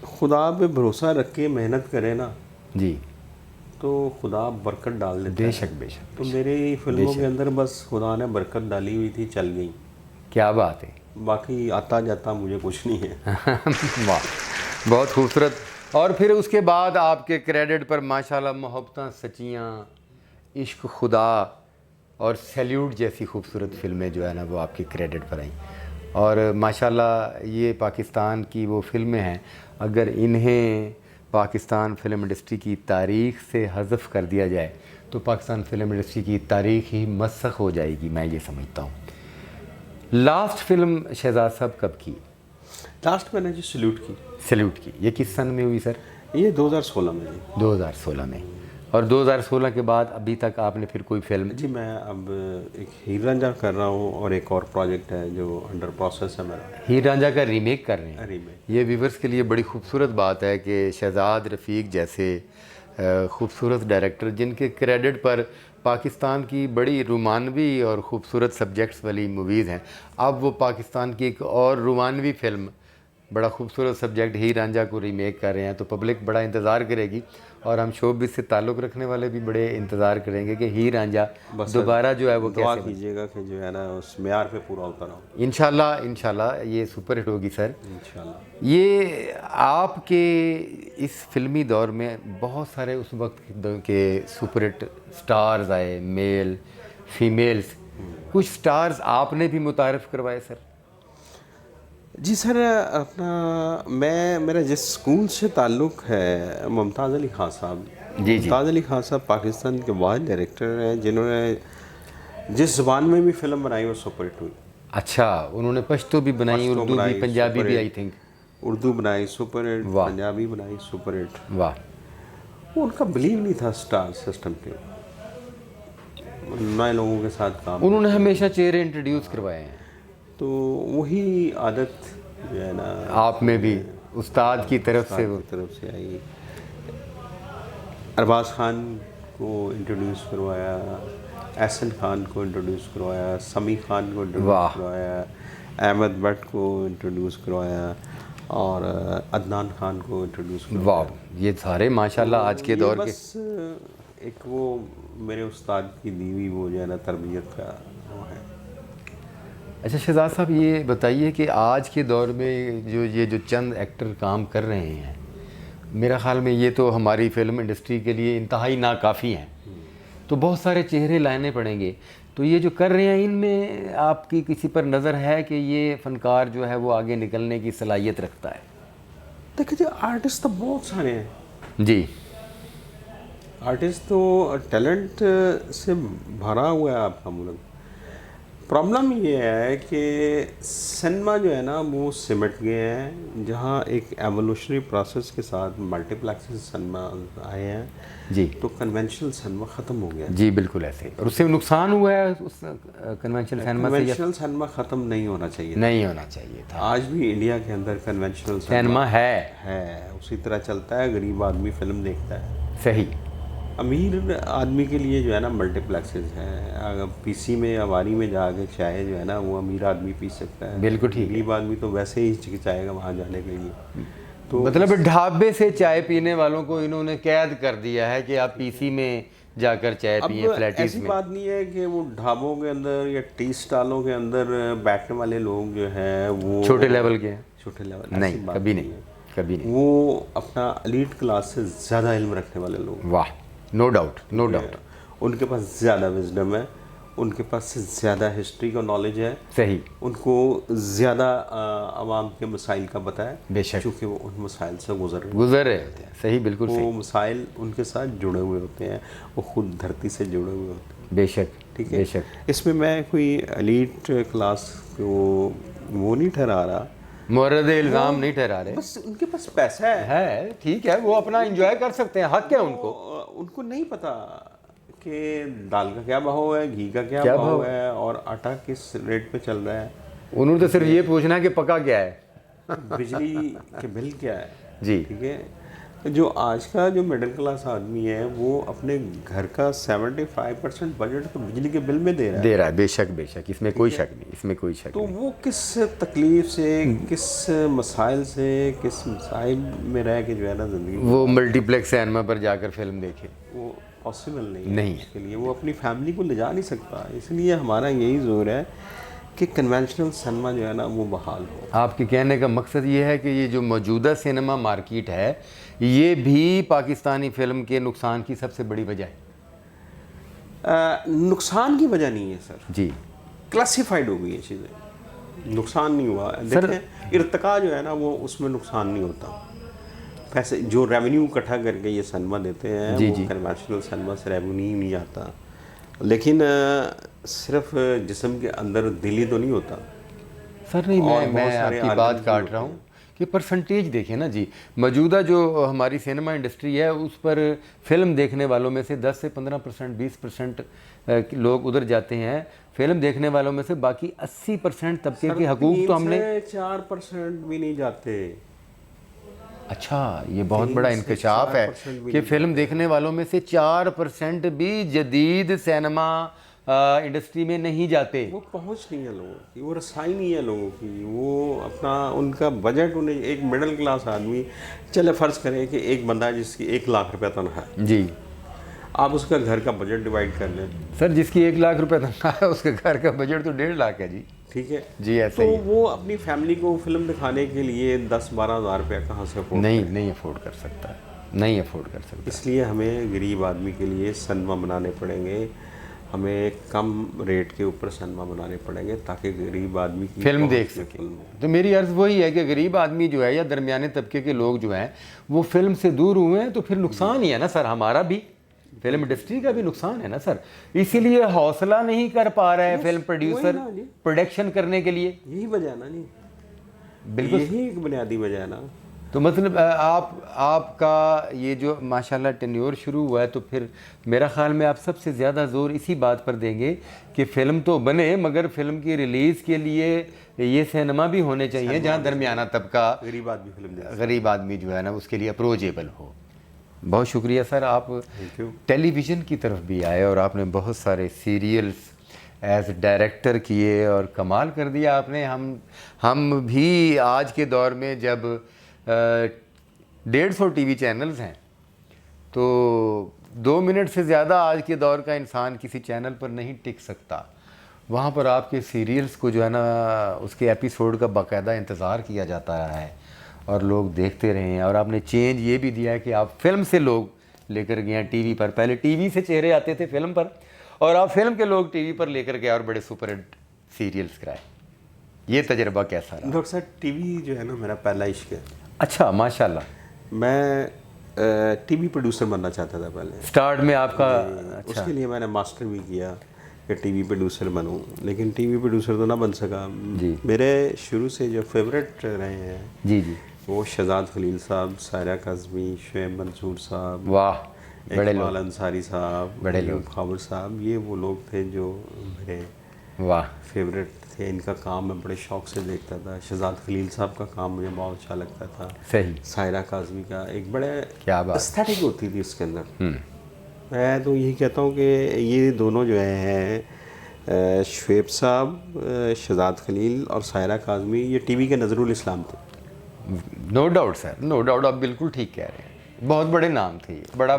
Speaker 2: खुदा पे भरोसा रख के मेहनत करें ना,
Speaker 1: जी,
Speaker 2: तो खुदा बरकत डाल देता है।
Speaker 1: बेशक बेशक।
Speaker 2: तो मेरी फिल्मों के अंदर बस खुदा ने बरकत डाली हुई थी, चल गई।
Speaker 1: क्या बात है।
Speaker 2: बाकी आता जाता मुझे कुछ नहीं है।
Speaker 1: वाह, बहुत खूबसूरत। और फिर उसके बाद आपके क्रेडिट पर माशाल्लाह मोहब्बतां सच्चियाँ, इश्क खुदा और सैल्यूट जैसी खूबसूरत फिल्में जो है ना वो आपके क्रेडिट पर आई। और माशाल्लाह ये पाकिस्तान की वो फिल्में हैं, अगर इन्हें पाकिस्तान फ़िल्म इंडस्ट्री की तारीख़ से हज़फ कर दिया जाए तो पाकिस्तान फ़िल्म इंडस्ट्री की तारीख़ ही मसख़ हो जाएगी, मैं ये समझता हूँ। लास्ट फिल्म शहजाद साहब कब की?
Speaker 2: लास्ट मैंने जो सल्यूट की,
Speaker 1: सैल्यूट की, ये किस सन में हुई सर?
Speaker 2: ये 2016 में जी।
Speaker 1: 2016 में। और 2016 के बाद अभी तक आपने फिर कोई फिल्म?
Speaker 2: जी मैं अब एक हीर रांझा कर रहा हूँ और एक और प्रोजेक्ट है जो अंडर प्रोसेस है मेरा।
Speaker 1: हीर रांझा का रीमेक कर रहे हैं?
Speaker 2: रीमेक।
Speaker 1: ये व्यूवर्स के लिए बड़ी खूबसूरत बात है कि शहजाद रफ़ीक जैसे खूबसूरत डायरेक्टर, जिनके क्रेडिट पर पाकिस्तान की बड़ी रोमानवी और ख़ूबसूरत सब्जेक्ट्स वाली मूवीज़ हैं, अब वो पाकिस्तान की एक और रोमानवी फ़िल्म, बड़ा खूबसूरत सब्जेक्ट हीर रांझा को रीमेक कर रहे हैं। तो पब्लिक बड़ा इंतज़ार करेगी और हम शोबिज़ से ताल्लुक़ रखने वाले भी बड़े इंतज़ार करेंगे कि हीर रांझा दोबारा जो है वो
Speaker 2: दुआ
Speaker 1: कैसे
Speaker 2: कीजिएगा कि जो है ना उस मेयार पे पूरा उतर आऊँ।
Speaker 1: इंशाल्लाह। इंशाल्लाह ये सुपर हिट होगी सर,
Speaker 2: इंशाल्लाह।
Speaker 1: ये आपके इस फिल्मी दौर में बहुत सारे उस वक्त के सुपर हिट स्टार्स आए, मेल फीमेल्स, कुछ स्टार्स आपने भी मुतारिफ़ करवाए सर?
Speaker 2: जी सर, अपना मेरा जिस स्कूल से ताल्लुक़ है, मुमताज़ अली ख़ान साहब।
Speaker 1: जी।
Speaker 2: मुमताज़ अली ख़ान साहब पाकिस्तान के वाहिद डायरेक्टर हैं जिन्होंने जिस ज़बान में भी फ़िल्म बनाई वो सुपर हिट हुई।
Speaker 1: अच्छा, उन्होंने पश्तो भी बनाई,
Speaker 2: पश्तो
Speaker 1: उर्दू भी,
Speaker 2: बनाई,
Speaker 1: पंजाबी
Speaker 2: सुपर
Speaker 1: भी,
Speaker 2: हिट।
Speaker 1: I think.
Speaker 2: उर्दू बनाई सुपर हिट,
Speaker 1: वाह।
Speaker 2: पंजाबी बनाई सुपर हिट।
Speaker 1: वाह।
Speaker 2: वो उनका बिलीव नहीं था स्टार सिस्टम पे, नए लोगों के साथ काम।
Speaker 1: उन्होंने हमेशा चेहरे इंट्रोड्यूस करवाए हैं।
Speaker 2: तो वही आदत जो है ना
Speaker 1: आप में भी उस्ताद की तरफ से वो
Speaker 2: की तरफ से आई। अरबाज खान को इंट्रोड्यूस करवाया, एहसन खान को इंट्रोड्यूस करवाया, समी खान को इंट्रोड्यूस करवाया, अहमद भट्ट को इंट्रोड्यूस करवाया और अदनान खान को इंट्रोड्यूस करवाया।
Speaker 1: वाह, ये सारे माशाल्लाह आज के दौर के।
Speaker 2: बस एक वो मेरे उस्ताद की दी हुई वो जो है ना तरबियत का वो है।
Speaker 1: अच्छा शहजाद साहब, ये बताइए कि आज के दौर में जो चंद एक्टर काम कर रहे हैं, मेरा ख़्याल में ये तो हमारी फ़िल्म इंडस्ट्री के लिए इंतहाई नाकाफ़ी हैं, तो बहुत सारे चेहरे लाने पड़ेंगे। तो ये जो कर रहे हैं, इनमें आपकी किसी पर नज़र है कि ये फ़नकार जो है वो आगे निकलने की सलाहियत रखता है?
Speaker 2: देखिए जी, आर्टिस्ट तो बहुत सारे हैं
Speaker 1: जी।
Speaker 2: आर्टिस्ट तो टैलेंट से भरा हुआ है आपका मुल्क। प्रॉब्लम ये है कि सिनेमा जो है ना वो सिमट गए हैं, जहाँ एक एवोल्यूशनरी प्रोसेस के साथ मल्टीप्लेक्सेस सिनेमा आए हैं
Speaker 1: जी।
Speaker 2: तो कन्वेंशनल सिनेमा ख़त्म हो गया।
Speaker 1: जी बिल्कुल ऐसे, और उससे नुकसान हुआ है उस कन्वेंशनल सिनेमा से?
Speaker 2: कन्वेंशनल सिनेमा ख़त्म नहीं होना चाहिए,
Speaker 1: नहीं होना चाहिए था।
Speaker 2: आज भी इंडिया के अंदर कन्वेंशनल
Speaker 1: सिनेमा है,
Speaker 2: उसी तरह चलता है। गरीब आदमी फिल्म देखता है।
Speaker 1: सही।
Speaker 2: अमीर आदमी के लिए जो है ना मल्टीप्लेक्सेस हैं। अगर पीसी में या वारी में जाके चाय जो है ना वो अमीर आदमी पी सकता है,
Speaker 1: बिल्कुल ठीक है।
Speaker 2: गरीब आदमी तो वैसे ही हिचकिचाएगा वहाँ जाने के लिए। तो
Speaker 1: मतलब ढाबे से चाय पीने वालों को इन्होंने कैद कर दिया है कि आप पीसी में जाकर चाय पिए, फ्लैटीज
Speaker 2: ऐसी
Speaker 1: में।
Speaker 2: बात नहीं है कि वो ढाबों के अंदर या टी स्टॉलों के अंदर बैठने वाले लोग जो हैं वो
Speaker 1: छोटे लेवल के हैं?
Speaker 2: छोटे लेवल
Speaker 1: नहीं, कभी नहीं, कभी नहीं।
Speaker 2: वो अपना एलीट क्लास से ज़्यादा इल्म रखने वाले लोग।
Speaker 1: वाह, नो डाउट, नो डाउट।
Speaker 2: उनके पास ज़्यादा विजडम है, उनके पास से ज़्यादा हिस्ट्री का नॉलेज है,
Speaker 1: सही।
Speaker 2: उनको ज़्यादा आवाम के मसाइल का पता है,
Speaker 1: बेशक,
Speaker 2: क्योंकि वो उन मसाइल से गुजर रहे
Speaker 1: होते हैं। सही, बिल्कुल
Speaker 2: वो
Speaker 1: सही।
Speaker 2: मसाइल उनके साथ जुड़े हुए होते हैं, वो खुद धरती से जुड़े हुए होते हैं।
Speaker 1: बेशक,
Speaker 2: ठीक है।
Speaker 1: बेशक।
Speaker 2: इसमें मैं कोई एलीट क्लास को वो नहीं ठहरा रहा,
Speaker 1: मुर्रद इल्ज़ाम नहीं ठहरा रहे।
Speaker 2: बस उनके पास पैसा
Speaker 1: है, ठीक है, वो अपना एंजॉय कर सकते हैं, हक है उनको।
Speaker 2: उनको नहीं पता कि दाल का क्या भाव है, घी का क्या भाव है और आटा किस रेट पे चल रहा है।
Speaker 1: उन्होंने तो सिर्फ ये पूछना है कि पका क्या है,
Speaker 2: बिजली के बिल क्या है।
Speaker 1: जी।
Speaker 2: ठीक है। जो आज का जो मिडिल क्लास आदमी है वो अपने घर का 75% बजट तो बिजली के बिल में दे रहा है।
Speaker 1: बेशक बेशक, इसमें कोई शक नहीं, इसमें कोई शक
Speaker 2: तो
Speaker 1: नहीं।
Speaker 2: वो किस तकलीफ से, किस मसाइल से, किस मसाइब में रह के जो है ना ज़िंदगी
Speaker 1: वो मल्टीप्लेक्स सिनेमा पर जाकर फिल्म देखे,
Speaker 2: वो पॉसिबल नहीं
Speaker 1: नहीं
Speaker 2: है उसके लिए। वो अपनी फैमिली को ले जा नहीं सकता। इसलिए हमारा यही जोर है कि कन्वेंशनल सिनेमा जो है ना वो बहाल हो।
Speaker 1: आपके कहने का मकसद ये है कि ये जो मौजूदा सिनेमा मार्केट है ये भी पाकिस्तानी फिल्म के नुकसान की सबसे बड़ी वजह है।
Speaker 2: नुकसान की वजह नहीं है सर,
Speaker 1: जी,
Speaker 2: क्लासिफाइड हो गई ये चीज़ें। नुकसान नहीं हुआ। देखें, इर्तिका जो है ना वो उसमें नुकसान नहीं होता। पैसे जो रेवेन्यू इकट्ठा करके ये सिनेमा देते हैं
Speaker 1: जी,
Speaker 2: वो
Speaker 1: जी।
Speaker 2: कन्वेंशनल सिनेमा से रेवेन्यू नहीं आता। लेकिन सिर्फ जिस्म के अंदर दिल ही तो नहीं होता।
Speaker 1: सर नहीं,
Speaker 2: और
Speaker 1: मैं
Speaker 2: बहुत सारे
Speaker 1: आपकी
Speaker 2: आर्गन
Speaker 1: बात
Speaker 2: भी
Speaker 1: काट
Speaker 2: होते
Speaker 1: रहा
Speaker 2: हैं।
Speaker 1: हूँ कि परसेंटेज देखें ना जी। मौजूदा जो हमारी सिनेमा इंडस्ट्री है उस पर फिल्म देखने वालों में से 10 से 15%, 20% लोग उधर जाते हैं। फिल्म देखने वालों में से बाकी 80% तबके के हकूक तो हमने
Speaker 2: 4% भी नहीं जाते।
Speaker 1: अच्छा, ये बहुत बड़ा
Speaker 2: 3 से
Speaker 1: इंकशाफ है
Speaker 2: 4% भी
Speaker 1: कि
Speaker 2: नहीं
Speaker 1: फिल्म देखने वालों में से 4% भी जदीद सिनेमा इंडस्ट्री में नहीं जाते।
Speaker 2: वो पहुंच नहीं है लोगों की, वो रसाई नहीं है लोगों की। वो अपना उनका बजट, उन्हें एक मिडिल क्लास आदमी, चले फ़र्ज़ करें कि एक बंदा है जिसकी 1 लाख रुपया तनख्वाह है,
Speaker 1: जी
Speaker 2: आप उसका घर का बजट डिवाइड कर लें,
Speaker 1: सर, जिसकी 1 लाख रुपए तनख्वाह है उसके घर का बजट तो 1.5 लाख है जी।
Speaker 2: ठीक है
Speaker 1: जी, ऐसा
Speaker 2: तो
Speaker 1: ही है।
Speaker 2: वो अपनी फैमिली को फिल्म दिखाने के लिए 10-12 हज़ार रुपया कहाँ से अफोर्ड?
Speaker 1: नहीं अफोर्ड कर सकता, नहीं अफोर्ड कर सकता।
Speaker 2: इसलिए हमें गरीब आदमी के लिए सिनेमा बनाने पड़ेंगे। हमें कम रेट के ऊपर सिनेमा बनाने पड़ेंगे ताकि गरीब आदमी की
Speaker 1: फिल्म
Speaker 2: पहुंच
Speaker 1: देख
Speaker 2: में
Speaker 1: सके।
Speaker 2: फिल्म हो।
Speaker 1: तो मेरी अर्ज़ वही है कि गरीब आदमी जो है या दरमियाने तबके के लोग जो हैं वो फिल्म से दूर हुए हैं, तो फिर नुकसान ही है ना सर, हमारा भी, फिल्म इंडस्ट्री का भी नुकसान है ना सर। इसीलिए हौसला नहीं कर पा रहे हैं फिल्म प्रोड्यूसर
Speaker 2: ना जी।
Speaker 1: प्रोडक्शन करने के लिए।
Speaker 2: यही वजह है ना जी,
Speaker 1: बिल्कुल।
Speaker 2: यही एक बुनियादी वजह है ना।
Speaker 1: तो मतलब आपका ये जो माशाल्लाह टेन्योर शुरू हुआ है, तो फिर मेरा ख्याल में आप सबसे ज़्यादा ज़ोर इसी बात पर देंगे कि फ़िल्म तो बने मगर फ़िल्म की रिलीज़ के लिए ये सिनेमा भी होने चाहिए जहाँ दरमियाना तबका,
Speaker 2: गरीब आदमी फिल्म देख।
Speaker 1: गरीब आदमी जो है ना उसके लिए अप्रोचेबल हो। बहुत शुक्रिया सर, आप
Speaker 2: थैंक यू।
Speaker 1: टेलीविज़न की तरफ भी आए और आपने बहुत सारे सीरियल्स एज डायरेक्टर किए और कमाल कर दिया आपने। हम भी आज के दौर में जब 150 टीवी चैनल्स हैं तो 2 मिनट से ज़्यादा आज के दौर का इंसान किसी चैनल पर नहीं टिक सकता। वहाँ पर आपके सीरियल्स को जो है ना उसके एपिसोड का बाकायदा इंतज़ार किया जाता है और लोग देखते रहे हैं। और आपने चेंज ये भी दिया है कि आप फिल्म से लोग लेकर गए हैं टीवी पर। पहले टीवी से चेहरे आते थे फिल्म पर और आप फिल्म के लोग टीवी पर लेकर गए और बड़े सुपरहिट सीरियल्स कराए। ये तजर्बा कैसा रहा?
Speaker 2: डॉक्टर साहब, टीवी जो है ना मेरा पहला इश्क है।
Speaker 1: अच्छा, माशाल्लाह।
Speaker 2: मैं टीवी प्रोड्यूसर बनना चाहता था पहले।
Speaker 1: स्टार्ट में आपका अच्छा,
Speaker 2: उसके लिए मैंने मास्टर भी किया कि टीवी प्रोड्यूसर बनूं, लेकिन टीवी प्रोड्यूसर तो ना बन सका
Speaker 1: जी।
Speaker 2: मेरे शुरू से जो फेवरेट रहे हैं
Speaker 1: जी जी,
Speaker 2: वो शहजाद खलील साहब, सायरा काज़मी, शुएब मंसूर साहब,
Speaker 1: वाह, बड़े
Speaker 2: इकबाल
Speaker 1: लोग,
Speaker 2: अंसारी साहब,
Speaker 1: बड़े
Speaker 2: अयूब
Speaker 1: लोग।
Speaker 2: खाबर साहब, ये वो लोग थे जो मेरे
Speaker 1: वाह,
Speaker 2: फेवरेट थे। इनका काम मैं बड़े शौक से देखता था। शहजाद खलील साहब का काम मुझे बहुत अच्छा लगता था।
Speaker 1: सही,
Speaker 2: सायरा काज़मी का एक बड़े
Speaker 1: क्या बात।
Speaker 2: एस्थेटिक होती थी उसके अंदर। मैं तो यही कहता हूँ कि ये दोनों जो हैं शुएब साहब, शहजाद खलील और सायरा काज़मी, ये टीवी के नज़रुल इस्लाम थे।
Speaker 1: No doubt sir, no doubt, आप बिल्कुल ठीक कह रहे हैं। बहुत बड़े नाम थे, बड़ा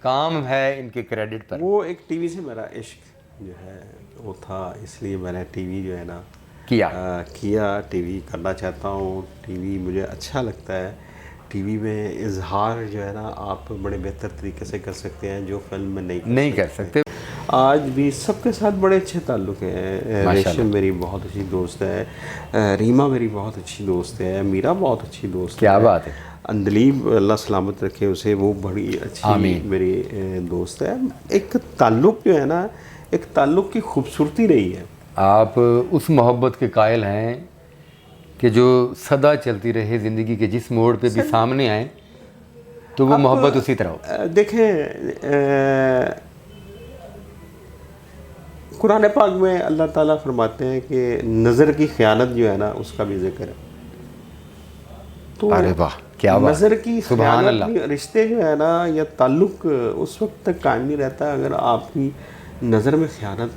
Speaker 1: काम है इनके क्रेडिट पर।
Speaker 2: वो एक टीवी से मेरा इश्क जो है वो था, इसलिए मैंने टीवी जो है ना
Speaker 1: किया।
Speaker 2: टीवी करना चाहता हूँ। टीवी मुझे अच्छा लगता है। टीवी में इजहार जो है ना आप बड़े बेहतर तरीके से कर सकते हैं जो फिल्म में नहीं
Speaker 1: कर सकते।
Speaker 2: आज भी सबके साथ बड़े अच्छे ताल्लुक़ हैं।
Speaker 1: माशाल्लाह।
Speaker 2: रेशम मेरी बहुत अच्छी दोस्त है, रीमा मेरी बहुत अच्छी दोस्त है, मीरा बहुत अच्छी दोस्त है।
Speaker 1: क्या बात है।
Speaker 2: अंदलीब अल्लाह सलामत रखे उसे, वो बड़ी अच्छी
Speaker 1: आमीन।
Speaker 2: मेरी दोस्त है। एक ताल्लुक़ जो है ना, एक ताल्लुक़ की खूबसूरती रही है।
Speaker 1: आप उस मोहब्बत के कायल हैं कि जो सदा चलती रहे, ज़िंदगी के जिस मोड़ पे भी सामने आए तो वो मोहब्बत उसी तरह हो।
Speaker 2: देखें, कुरान पाक में अल्लाह ताला फरमाते हैं कि नज़र की ख़यानत जो है ना उसका भी जिक्र है। तो
Speaker 1: अरे वाह, क्या बात,
Speaker 2: नज़र की
Speaker 1: सुभान
Speaker 2: ख़यानत
Speaker 1: अल्लाह।
Speaker 2: नहीं, रिश्ते जो है ना या ताल्लुक़ उस वक्त तक कायम नहीं रहता अगर आपकी नज़र में ख़यानत,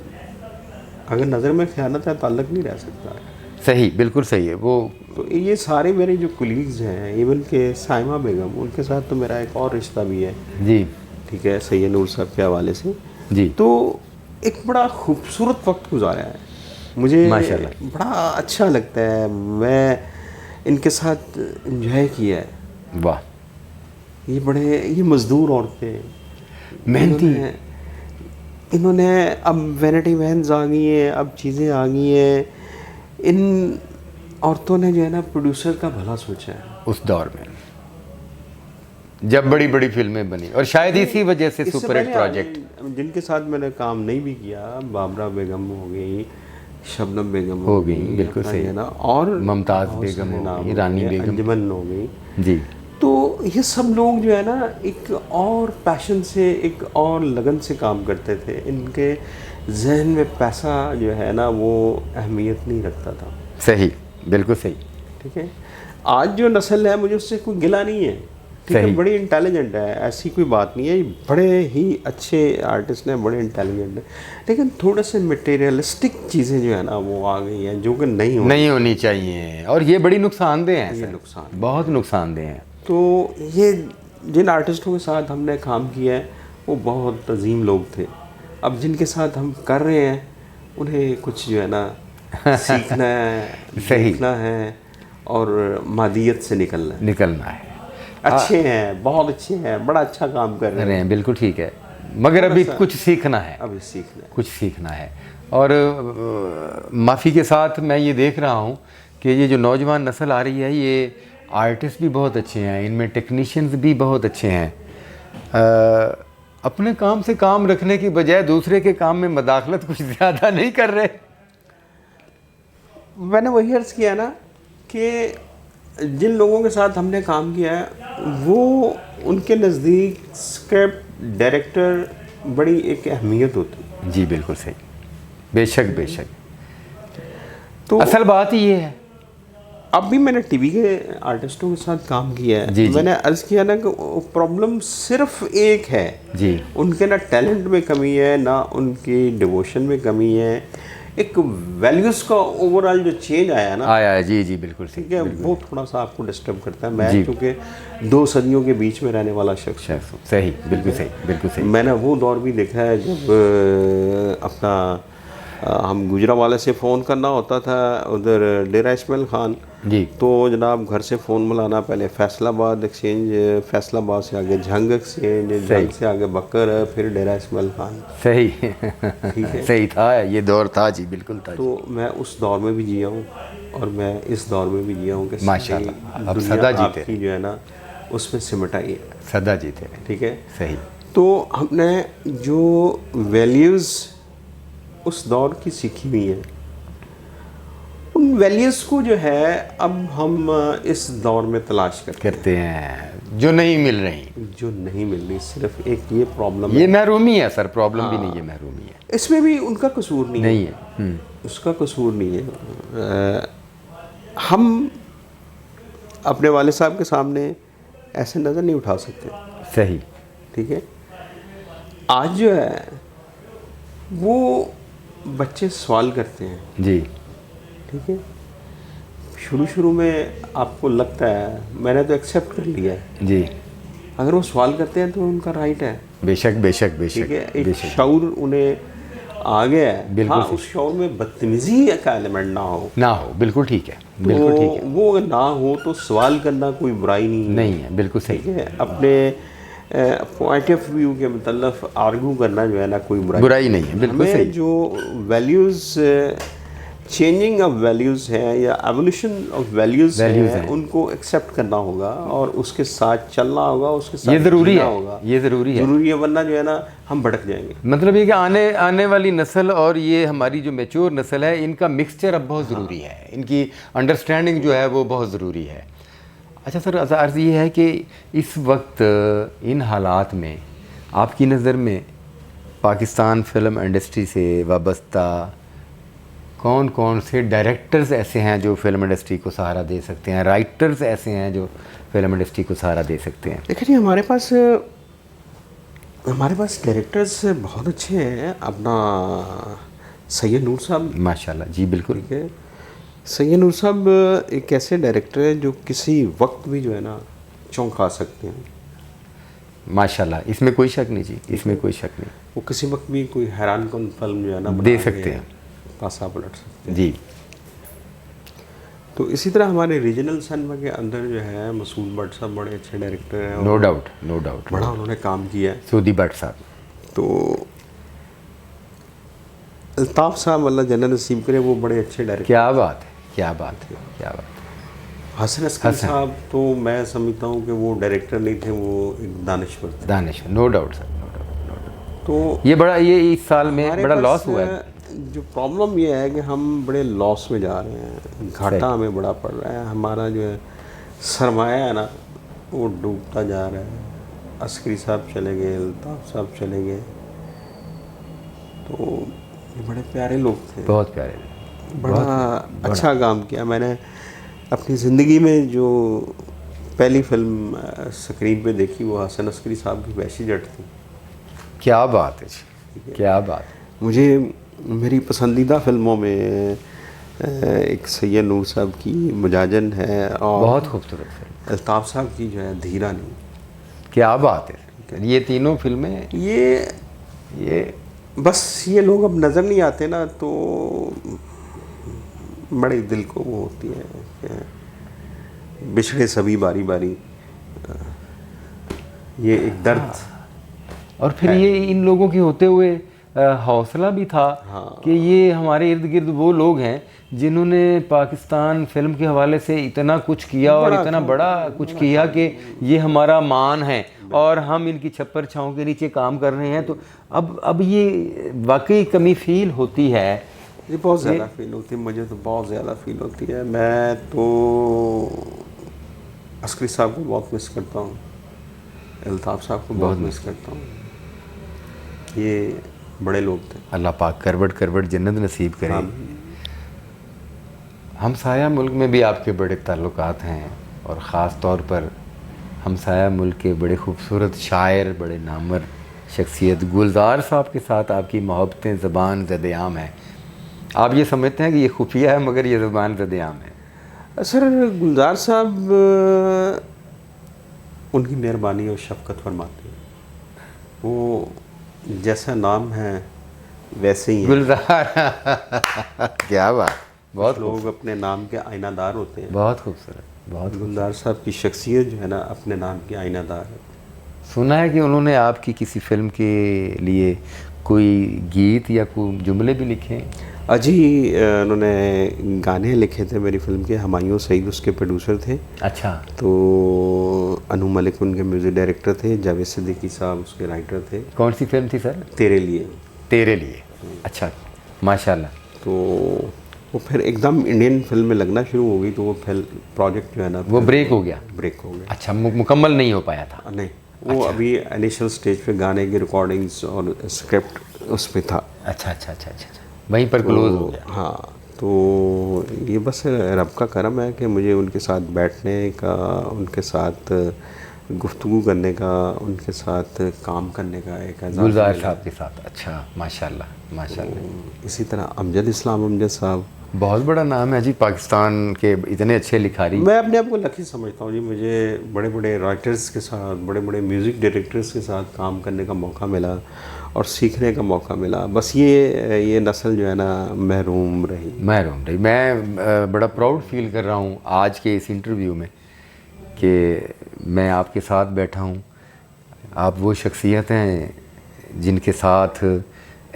Speaker 2: अगर नज़र में ख़यानत है ताल्लुक़ नहीं रह सकता।
Speaker 1: सही, बिल्कुल सही है वो।
Speaker 2: तो ये सारे मेरे जो कुलीग्स हैं, इवन के साइमा बेगम, उनके साथ तो मेरा एक और रिश्ता भी है,
Speaker 1: जी
Speaker 2: ठीक है, सैयद नूर साहब के हवाले से।
Speaker 1: जी,
Speaker 2: तो एक बड़ा खूबसूरत वक्त गुजारा है, मुझे
Speaker 1: माशाल्लाह।
Speaker 2: बड़ा अच्छा लगता है, मैं इनके साथ इंजॉय किया है।
Speaker 1: वाह,
Speaker 2: ये मज़दूर औरतें,
Speaker 1: मेहनती,
Speaker 2: इन्होंने अब वैनिटी वैन्स आ गई हैं, अब चीज़ें आ गई हैं, इन औरतों ने जो है ना प्रोड्यूसर का भला सोचा है
Speaker 1: उस दौर में जब बड़ी बड़ी फिल्में बनी, और शायद इसी वजह से
Speaker 2: इससे
Speaker 1: सुपर हिट
Speaker 2: पहले
Speaker 1: प्रोजेक्ट
Speaker 2: जिनके साथ मैंने काम नहीं भी किया, बाबरा बेगम हो गई, शबनम बेगम
Speaker 1: हो गई, बिल्कुल
Speaker 2: अपना
Speaker 1: सही
Speaker 2: ये ना, और
Speaker 1: मुमताज़
Speaker 2: बहुत
Speaker 1: बेगम
Speaker 2: सारे
Speaker 1: हो
Speaker 2: नाम
Speaker 1: गई,
Speaker 2: हो
Speaker 1: रानी
Speaker 2: गए,
Speaker 1: बेगम,
Speaker 2: अंजुमन हो गई।
Speaker 1: जी
Speaker 2: तो ये सब लोग जो है ना एक और पैशन से, एक और लगन से काम करते थे, इनके जहन में पैसा जो है ना वो अहमियत नहीं रखता था।
Speaker 1: सही, बिल्कुल सही,
Speaker 2: ठीक है, आज जो नस्ल है मुझे उससे कोई गिला नहीं है, ठीक है,
Speaker 1: सही।
Speaker 2: बड़ी इंटेलिजेंट है, ऐसी कोई बात नहीं है, बड़े ही अच्छे आर्टिस्ट हैं, बड़े इंटेलिजेंट हैं, लेकिन थोड़े से मटेरियलिस्टिक चीज़ें जो है ना वो आ गई हैं जो कि नहीं
Speaker 1: होनी चाहिए, और ये बड़ी नुकसानदेह हैं
Speaker 2: ये
Speaker 1: सर,
Speaker 2: नुकसान।
Speaker 1: बहुत नुकसानदेह हैं।
Speaker 2: तो ये जिन आर्टिस्टों के साथ हमने काम किया है वो बहुत अजीम लोग थे, अब जिनके साथ हम कर रहे हैं उन्हें कुछ जो है ना सीखना है,
Speaker 1: सही।
Speaker 2: सीखना है और मादियत से निकलना है। अच्छे हैं, बहुत अच्छे हैं, बड़ा अच्छा काम कर रहे हैं,
Speaker 1: बिल्कुल ठीक है, मगर अभी कुछ सीखना है,
Speaker 2: अभी सीखना है।
Speaker 1: कुछ सीखना है। और माफ़ी के साथ मैं ये देख रहा हूँ कि ये जो नौजवान नस्ल आ रही है, ये आर्टिस्ट भी बहुत अच्छे हैं, इनमें टेक्नीशियंस भी बहुत अच्छे हैं, अपने काम से काम रखने की बजाय दूसरे के काम में मदाखलत कुछ ज़्यादा नहीं कर रहे।
Speaker 2: मैंने वही अर्ज़ किया ना कि जिन लोगों के साथ हमने काम किया है वो उनके नज़दीक स्क्रिप्ट डायरेक्टर बड़ी एक अहमियत होती है।
Speaker 1: जी बिल्कुल सही, बेशक बेशक।
Speaker 2: तो
Speaker 1: असल बात ये है,
Speaker 2: अब भी मैंने टीवी के आर्टिस्टों के साथ काम किया है,
Speaker 1: जी, जी।
Speaker 2: मैंने अर्ज़ किया ना कि प्रॉब्लम सिर्फ एक है
Speaker 1: जी,
Speaker 2: उनके ना टैलेंट में कमी है, ना उनकी डिवोशन में कमी है, एक वैल्यूज़ का ओवरऑल जो चेंज आया ना,
Speaker 1: आया है, जी जी बिल्कुल सही,
Speaker 2: ठीक है, वो थोड़ा सा आपको डिस्टर्ब करता है। मैं
Speaker 1: जी।
Speaker 2: क्योंकि 2 सदियों के बीच में रहने वाला शख्स है,
Speaker 1: सही, बिल्कुल सही, बिल्कुल सही।
Speaker 2: मैंने वो दौर भी देखा है जब अपना हम गुजरावाले से फ़ोन करना होता था उधर डेरा इस्माइल खान
Speaker 1: जी,
Speaker 2: तो जनाब घर से फ़ोन मिलाना, पहले फैसलाबाद एक्सचेंज, फैसलाबाद से आगे झंग एक्सचेंज, झंग से आगे बकर, फिर डेरा इस्माइल खान।
Speaker 1: सही
Speaker 2: ठीक है,
Speaker 1: सही था, ये दौर था जी, बिल्कुल था जी।
Speaker 2: तो मैं उस दौर में भी जिया हूँ और मैं इस दौर में भी जिया हूँ कि
Speaker 1: माशाल्लाह, अब
Speaker 2: दुनिया
Speaker 1: सदा जीते
Speaker 2: आपकी जो है ना उसमें सिमट आई है,
Speaker 1: सदा जीते रहे।
Speaker 2: ठीक है।
Speaker 1: सही,
Speaker 2: तो हमने जो वैल्यूज़ उस दौर की सीखी हुई हैं उन वैल्यूज़ को जो है अब हम इस दौर में तलाश
Speaker 1: करते हैं जो नहीं मिल रही,
Speaker 2: जो नहीं मिल रही। सिर्फ एक ये प्रॉब्लम
Speaker 1: ये
Speaker 2: है,
Speaker 1: महरूमी है सर, प्रॉब्लम भी नहीं है, महरूमी है,
Speaker 2: इसमें भी उनका कसूर नहीं
Speaker 1: है।
Speaker 2: उसका कसूर नहीं है। हम अपने वाले साहब के सामने ऐसे नज़र नहीं उठा सकते,
Speaker 1: सही,
Speaker 2: ठीक है। आज जो है वो बच्चे सवाल करते हैं,
Speaker 1: जी
Speaker 2: ठीक है, शुरू में आपको लगता है मैंने तो एक्सेप्ट कर लिया है,
Speaker 1: जी,
Speaker 2: अगर वो सवाल करते हैं तो उनका राइट है,
Speaker 1: बेशक बेशक
Speaker 2: ठीक
Speaker 1: बेशक
Speaker 2: है, एक
Speaker 1: बेशक,
Speaker 2: शऊर उन्हें आ गया है।
Speaker 1: बिल्कुल
Speaker 2: हाँ, उस शऊर में बदतमीजी का एलिमेंट ना हो,
Speaker 1: बिल्कुल ठीक है,
Speaker 2: तो
Speaker 1: बिल्कुल ठीक है,
Speaker 2: वो अगर ना हो तो सवाल करना कोई बुराई नहीं
Speaker 1: है, बिल्कुल
Speaker 2: ठीक
Speaker 1: सही,
Speaker 2: है। अपने पॉइंट ऑफ व्यू के मतलब आर्गू करना जो है ना कोई
Speaker 1: बुराई नहीं है, बिल्कुल
Speaker 2: हमें
Speaker 1: सही,
Speaker 2: जो वैल्यूज़ चेंजिंग ऑफ वैल्यूज़ है या एवोल्यूशन ऑफ वैल्यूज़ है उनको एक्सेप्ट करना होगा और उसके साथ चलना होगा, उसके साथ
Speaker 1: ये ज़रूरी है,
Speaker 2: होगा,
Speaker 1: ये ज़रूरी है,
Speaker 2: वरना जो है ना हम भटक जाएंगे।
Speaker 1: मतलब ये कि आने वाली नस्ल और ये हमारी जो मैच्योर नस्ल है, इनका मिक्सचर अब बहुत ज़रूरी है, इनकी अंडरस्टैंडिंग जो है वो बहुत ज़रूरी है। अच्छा सर, अर्ज़ ये है कि इस वक्त इन हालात में आपकी नज़र में पाकिस्तान फ़िल्म इंडस्ट्री से वाबस्ता कौन कौन से डायरेक्टर्स ऐसे हैं जो फिल्म इंडस्ट्री को सहारा दे सकते हैं, राइटर्स ऐसे हैं जो फिल्म इंडस्ट्री को सहारा दे सकते हैं?
Speaker 2: देखिए जी, हमारे पास डायरेक्टर्स बहुत अच्छे हैं। अपना सैयद नूर साहब,
Speaker 1: माशाल्लाह जी, बिल्कुल।
Speaker 2: ठीक है। सैयद नूर साहब एक ऐसे डायरेक्टर है जो किसी वक्त भी जो है ना चौंका सकते हैं।
Speaker 1: माशाल्लाह, इसमें कोई शक नहीं जी, इसमें कोई शक नहीं।
Speaker 2: वो किसी वक्त भी कोई हैरान कौन फिल्म जो है ना
Speaker 1: दे सकते हैं,
Speaker 2: पासा पलट सकते हैं
Speaker 1: जी।
Speaker 2: तो इसी तरह हमारे रीजनल सिनेमा के अंदर जो है मसूद भट्ट साहब बड़े अच्छे डायरेक्टर हैं।
Speaker 1: No doubt, no doubt.
Speaker 2: बड़ा उन्होंने काम किया है।
Speaker 1: सूदी भट्ट साहब।
Speaker 2: तो अल्ताफ़ साहब, अल्लाह जन्नत नसीब करे, वो बड़े अच्छे डायरेक्टर।
Speaker 1: क्या बात है, क्या बात है, क्या बात है।
Speaker 2: हसन अस्कर साहब तो मैं समझता हूँ कि वो डायरेक्टर नहीं थे, वो एक दानिश्वर थे।
Speaker 1: दानिश्वर, no doubt sir, no doubt, no doubt.
Speaker 2: तो
Speaker 1: ये इस साल में बड़ा
Speaker 2: पास
Speaker 1: लॉस हुआ है।
Speaker 2: जो प्रॉब्लम ये है कि हम बड़े लॉस में जा रहे हैं, घाटा हमें बड़ा पड़ रहा है। हमारा जो है सरमाया है ना, वो डूबता जा रहा है। अस्करी साहब चले गए, अल्ताफ़ साहब चले गए, तो ये बड़े प्यारे लोग थे,
Speaker 1: बहुत प्यारे,
Speaker 2: बड़ा अच्छा काम किया। मैंने अपनी ज़िंदगी में जो पहली फिल्म स्क्रीन पे देखी वो हसन अस्करी साहब की वैशी जट थी।
Speaker 1: क्या बात है जी, क्या बात।
Speaker 2: मुझे मेरी पसंदीदा फिल्मों में एक सैयद नूर साहब की मुजाजन है और
Speaker 1: बहुत खूबसूरत फिल्म।
Speaker 2: अल्ताफ़ साहब की जो है धीरा नहीं।
Speaker 1: क्या बात है, ये तीनों फिल्में,
Speaker 2: ये बस ये लोग अब नज़र नहीं आते ना, तो बड़े दिल को वो होती है कि बिछड़े सभी बारी बारी, ये एक दर्द।
Speaker 1: और फिर ये इन लोगों के होते हुए हौसला भी था कि ये हमारे इर्द गिर्द वो लोग हैं जिन्होंने पाकिस्तान फिल्म के हवाले से इतना कुछ किया और इतना बड़ा कुछ किया कि ये हमारा मान है और हम इनकी छप्पर छाँव के नीचे काम कर रहे हैं। तो अब ये वाकई कमी फील होती है।
Speaker 2: ये बहुत ज़्यादा फील होती है, मुझे तो बहुत ज़्यादा फील होती है। मैं तो अस्करी साहब को बहुत मिस करता हूँ, अल्ताफ़ साहब को बहुत मिस करता हूँ। ये बड़े लोग थे।
Speaker 1: अल्लाह पाक करवट करवट जन्नत नसीब करे। हमसाया मुल्क में भी आपके बड़े ताल्लुकात हैं और ख़ास तौर पर हमसाया मुल्क के बड़े खूबसूरत शायर, बड़े नामवर शख्सियत गुलजार साहब के साथ आपकी मोहब्बतें ज़बान ज़द-ए-आम है। आप ये समझते हैं कि ये खुफिया है मगर ये ज़बान ज़द-ए-आम है?
Speaker 2: सर, गुलजार साहब उनकी मेहरबानी और शफ़क़त फरमाते हैं। वो जैसा नाम है वैसे ही
Speaker 1: गुलजार। क्या बात, बहुत
Speaker 2: लोग अपने नाम के आईनादार होते हैं।
Speaker 1: बहुत खूबसूरत, बहुत।
Speaker 2: गुलजार साहब की शख्सियत जो है ना अपने नाम की आईनादार है।
Speaker 1: सुना है कि उन्होंने आपकी किसी फिल्म के लिए कोई गीत या कोई जुमले भी लिखे हैं?
Speaker 2: अजी, उन्होंने गाने लिखे थे मेरी फिल्म के। हुमायूं सईद उसके प्रोड्यूसर थे।
Speaker 1: अच्छा।
Speaker 2: तो अनु मलिक उनके म्यूज़िक डायरेक्टर थे, जावेद सिद्दीकी साहब उसके राइटर थे।
Speaker 1: कौन सी फिल्म थी सर?
Speaker 2: तेरे लिए।
Speaker 1: तेरे लिए, अच्छा, माशाल्लाह।
Speaker 2: तो वो फिर एकदम इंडियन फिल्म में लगना शुरू हो गई, तो वो प्रोजेक्ट जो है ना
Speaker 1: वो ब्रेक हो गया।
Speaker 2: अच्छा,
Speaker 1: मुकम्मल नहीं हो पाया था?
Speaker 2: नहीं, वो अभी इनिशियल स्टेज पे गाने की रिकॉर्डिंग्स और स्क्रिप्ट उस पर था।
Speaker 1: अच्छा, वहीं पर क्लोज हो गया।
Speaker 2: हाँ, तो ये बस रब का करम है कि मुझे उनके साथ बैठने का, उनके साथ गुफ्तगू करने का, उनके साथ काम करने का एक
Speaker 1: गुलजार साहब के साथ। अच्छा, माशाल्लाह, माशाल्लाह।
Speaker 2: इसी तरह अमजद इस्लाम अमजद साहब,
Speaker 1: बहुत बड़ा नाम है जी पाकिस्तान के, इतने अच्छे लिखारी।
Speaker 2: मैं अपने आप को लकी समझता हूँ जी। मुझे बड़े बड़े राइटर्स के साथ, बड़े बड़े म्यूज़िक डायरेक्टर्स के साथ काम करने का मौका मिला और सीखने का मौका मिला। बस ये नस्ल जो है ना महरूम रही।
Speaker 1: मैं बड़ा प्राउड फील कर रहा हूँ आज के इस इंटरव्यू में कि मैं आपके साथ बैठा हूँ। आप वो शख्सियत हैं जिनके साथ